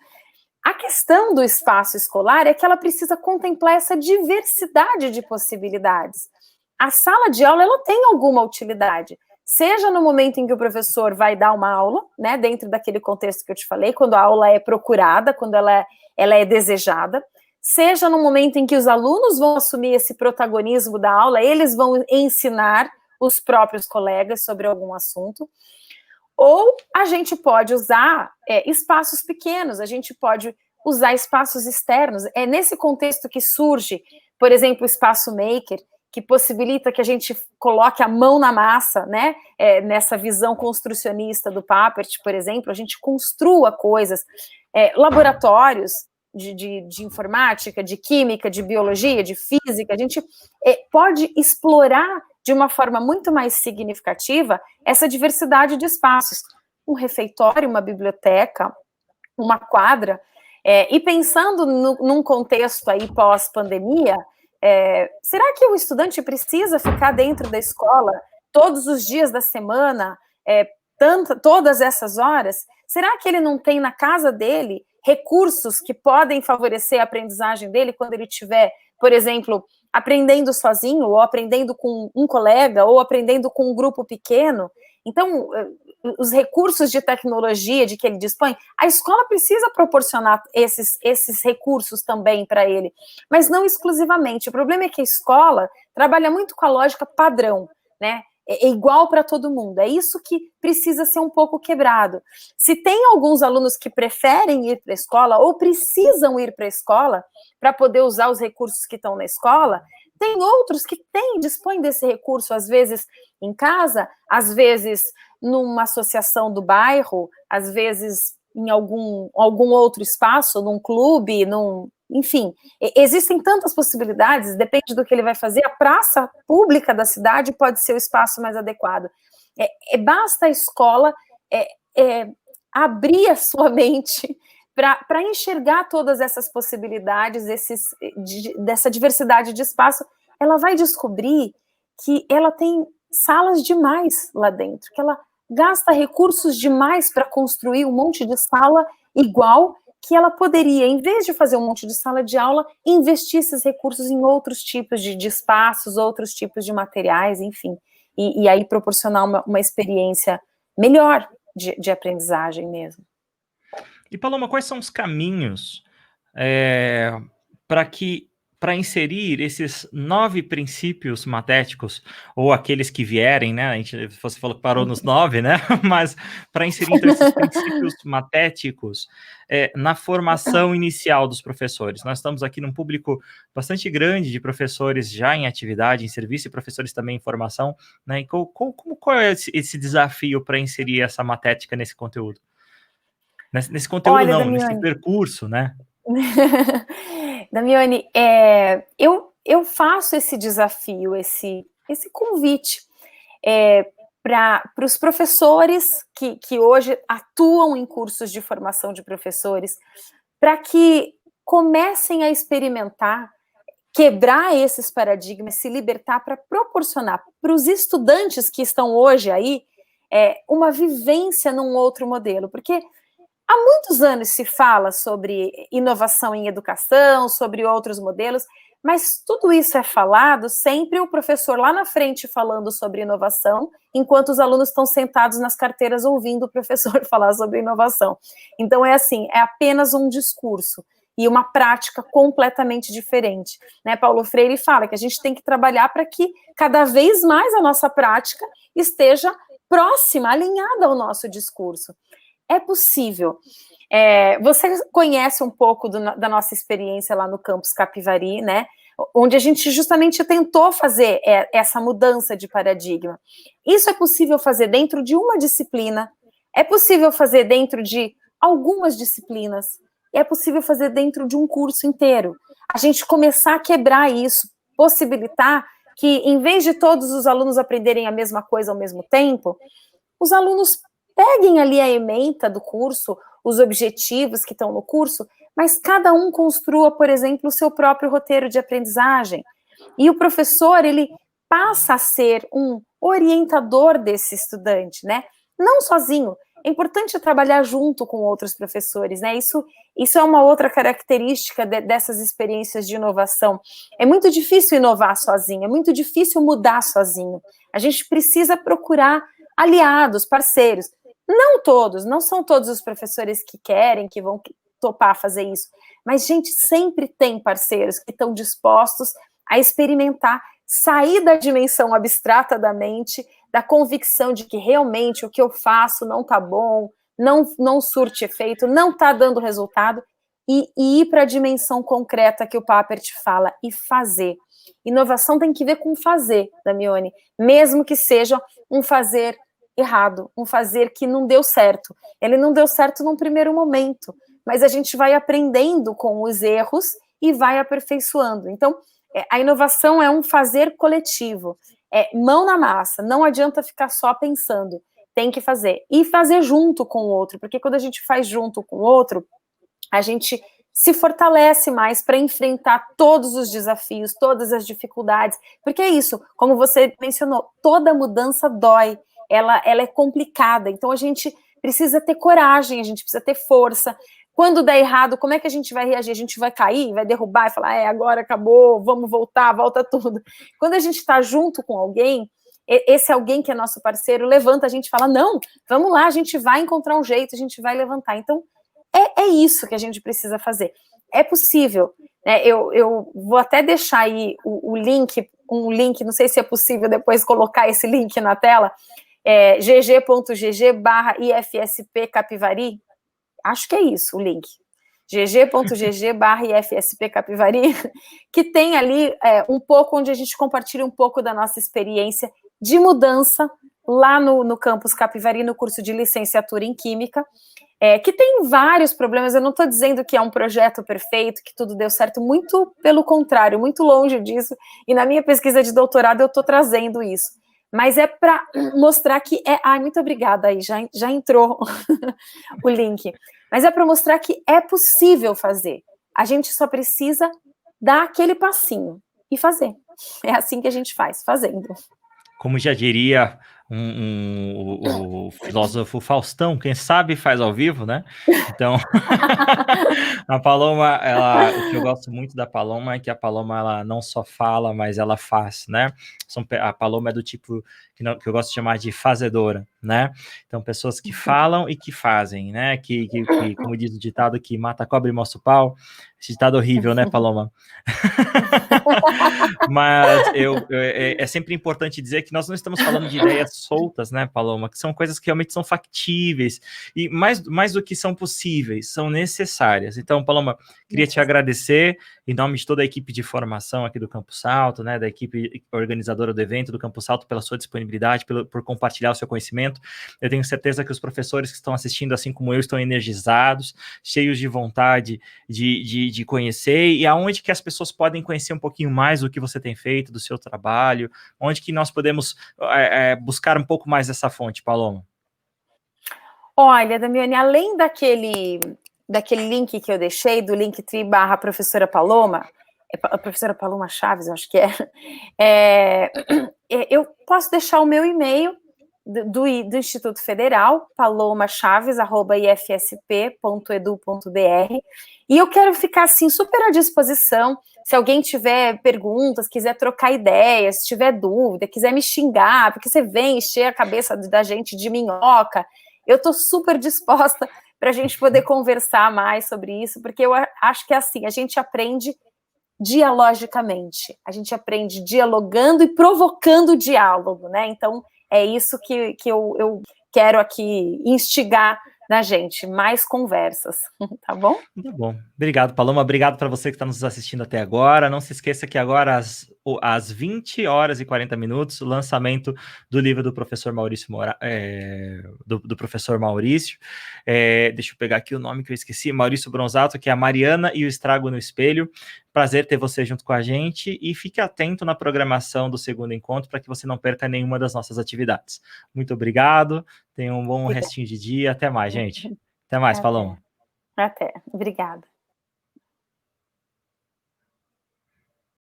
A questão do espaço escolar é que ela precisa contemplar essa diversidade de possibilidades. A sala de aula, ela tem alguma utilidade, seja no momento em que o professor vai dar uma aula, né, dentro daquele contexto que eu te falei, quando a aula é procurada, quando ela é desejada, seja no momento em que os alunos vão assumir esse protagonismo da aula, eles vão ensinar os próprios colegas sobre algum assunto. Ou a gente pode usar espaços pequenos, a gente pode usar espaços externos. É nesse contexto que surge, por exemplo, o espaço maker, que possibilita que a gente coloque a mão na massa, né? Nessa visão construcionista do Papert, por exemplo, a gente construa coisas, laboratórios de informática, de química, de biologia, de física, a gente pode explorar de uma forma muito mais significativa essa diversidade de espaços. Um refeitório, uma biblioteca, uma quadra, e pensando num contexto aí pós-pandemia, será que o estudante precisa ficar dentro da escola todos os dias da semana, todas essas horas? Será que ele não tem na casa dele recursos que podem favorecer a aprendizagem dele quando ele tiver, por exemplo, aprendendo sozinho, ou aprendendo com um colega, ou aprendendo com um grupo pequeno? Então, os recursos de tecnologia de que ele dispõe, a escola precisa proporcionar esses recursos também para ele, mas não exclusivamente. O problema é que a escola trabalha muito com a lógica padrão, né? é igual para todo mundo. É isso que precisa ser um pouco quebrado. Se tem alguns alunos que preferem ir para a escola ou precisam ir para a escola para poder usar os recursos que estão na escola, tem outros que dispõem desse recurso, às vezes em casa, às vezes numa associação do bairro, às vezes em algum outro espaço, num clube, enfim, existem tantas possibilidades, depende do que ele vai fazer. A praça pública da cidade pode ser o espaço mais adequado. Basta a escola abrir a sua mente para enxergar todas essas possibilidades, dessa diversidade de espaço. Ela vai descobrir que ela tem salas demais lá dentro, que ela gasta recursos demais para construir um monte de sala igual, que ela poderia, em vez de fazer um monte de sala de aula, investir esses recursos em outros tipos de espaços, outros tipos de materiais, enfim, e aí proporcionar uma experiência melhor de aprendizagem mesmo. E, Paloma, quais são os caminhos para inserir esses 9 princípios matéticos, ou aqueles que vierem, né? Você falou que parou nos 9, né? Mas para inserir então, esses princípios matéticos na formação inicial dos professores. Nós estamos aqui num público bastante grande de professores já em atividade, em serviço, e professores também em formação, né? E qual é esse desafio para inserir essa matética nesse conteúdo? Nesse conteúdo, olha, não, Damione, nesse percurso, né? Damione, eu faço esse desafio, esse convite para os professores que hoje atuam em cursos de formação de professores, para que comecem a experimentar, quebrar esses paradigmas, se libertar, para proporcionar para os estudantes que estão hoje aí uma vivência num outro modelo, porque há muitos anos se fala sobre inovação em educação, sobre outros modelos, mas tudo isso é falado sempre o professor lá na frente falando sobre inovação, enquanto os alunos estão sentados nas carteiras ouvindo o professor falar sobre inovação. Então é assim, é apenas um discurso e uma prática completamente diferente. Né? Paulo Freire fala que a gente tem que trabalhar para que cada vez mais a nossa prática esteja próxima, alinhada ao nosso discurso. É possível. Você conhece um pouco da nossa experiência lá no campus Capivari, né? Onde a gente justamente tentou fazer essa mudança de paradigma. Isso é possível fazer dentro de uma disciplina, é possível fazer dentro de algumas disciplinas, é possível fazer dentro de um curso inteiro. A gente começar a quebrar isso, possibilitar que, em vez de todos os alunos aprenderem a mesma coisa ao mesmo tempo, os alunos peguem ali a ementa do curso, os objetivos que estão no curso, mas cada um construa, por exemplo, o seu próprio roteiro de aprendizagem. E o professor, ele passa a ser um orientador desse estudante, né? Não sozinho. É importante trabalhar junto com outros professores, né? Isso é uma outra característica dessas experiências de inovação. É muito difícil inovar sozinho, é muito difícil mudar sozinho. A gente precisa procurar aliados, parceiros. Não todos, não são todos os professores que querem, que vão topar fazer isso, mas, gente, sempre tem parceiros que estão dispostos a experimentar, sair da dimensão abstrata da mente, da convicção de que realmente o que eu faço não está bom, não surte efeito, não está dando resultado, e ir para a dimensão concreta que o Papert fala, e fazer. Inovação tem que ver com fazer, Damione, mesmo que seja um fazer errado, um fazer que não deu certo. Ele não deu certo num primeiro momento, mas a gente vai aprendendo com os erros e vai aperfeiçoando. Então, a inovação é um fazer coletivo, mão na massa, não adianta ficar só pensando, tem que fazer. E fazer junto com o outro, porque quando a gente faz junto com o outro, a gente se fortalece mais para enfrentar todos os desafios, todas as dificuldades, porque é isso, como você mencionou, toda mudança dói, ela é complicada, então a gente precisa ter coragem, a gente precisa ter força. Quando der errado, como é que a gente vai reagir? A gente vai cair, vai derrubar e falar, agora acabou, vamos voltar, volta tudo. Quando a gente está junto com alguém, esse alguém que é nosso parceiro levanta a gente e fala, não, vamos lá, a gente vai encontrar um jeito, a gente vai levantar. Então, é isso que a gente precisa fazer. É possível, né? Eu vou até deixar aí o link um link, não sei se é possível depois colocar esse link na tela, gg.gg/IFSP Capivari, acho que é isso o link, gg.gg/IFSP Capivari, que tem ali um pouco onde a gente compartilha um pouco da nossa experiência de mudança lá no campus Capivari, no curso de licenciatura em Química, que tem vários problemas. Eu não estou dizendo que é um projeto perfeito, que tudo deu certo, muito pelo contrário, muito longe disso, e na minha pesquisa de doutorado eu estou trazendo isso, mas é para mostrar que muito obrigada aí, já entrou o link, mas é para mostrar que é possível fazer, a gente só precisa dar aquele passinho e fazer, é assim que a gente faz, fazendo. Como já diria o filósofo Faustão, quem sabe faz ao vivo, né? Então, a Paloma, o que eu gosto muito da Paloma é que a Paloma, ela não só fala, mas ela faz, né? A Paloma é do tipo que eu gosto de chamar de fazedora, né? Então, pessoas que falam e que fazem, né? Que como diz o ditado, que mata a cobra e mostra o pau. Esse ditado horrível, né, Paloma? Mas é sempre importante dizer que nós não estamos falando de ideias soltas, né, Paloma? Que são coisas que realmente são factíveis e mais do que são possíveis, são necessárias. Então, Paloma, queria te agradecer em nome de toda a equipe de formação aqui do Campus Alto, né, da equipe organizadora do evento do Campus Alto, pela sua disponibilidade, por compartilhar o seu conhecimento. Eu tenho certeza que os professores que estão assistindo, assim como eu, estão energizados, cheios de vontade de conhecer, e aonde que as pessoas podem conhecer um pouquinho mais do que você tem feito, do seu trabalho, onde que nós podemos buscar um pouco mais dessa fonte, Paloma? Olha, Damiani, além daquele link que eu deixei, do Linktree / professora Paloma, a professora Paloma Chaves, eu acho que eu posso deixar o meu e-mail do Instituto Federal, palomachaves@ifsp.edu.br, e eu quero ficar assim super à disposição. Se alguém tiver perguntas, quiser trocar ideias, tiver dúvida, quiser me xingar, porque você vem encher a cabeça da gente de minhoca, eu estou super disposta para a gente poder conversar mais sobre isso, porque eu acho que é assim, a gente aprende dialogicamente, a gente aprende dialogando e provocando o diálogo, né? Então, é isso que eu quero aqui instigar na gente, mais conversas, tá bom? Muito bom. Obrigado, Paloma. Obrigado para você que está nos assistindo até agora. Não se esqueça que agora, às 20h40, o lançamento do livro do professor Maurício do professor Maurício. Deixa eu pegar aqui o nome que eu esqueci. Maurício Bronzato, que é a Mariana e o Estrago no Espelho. Prazer ter você junto com a gente, e fique atento na programação do segundo encontro para que você não perca nenhuma das nossas atividades. Muito obrigado. Tenha um bom restinho de dia. Até mais, gente. Até mais, Paloma. Até. Obrigada.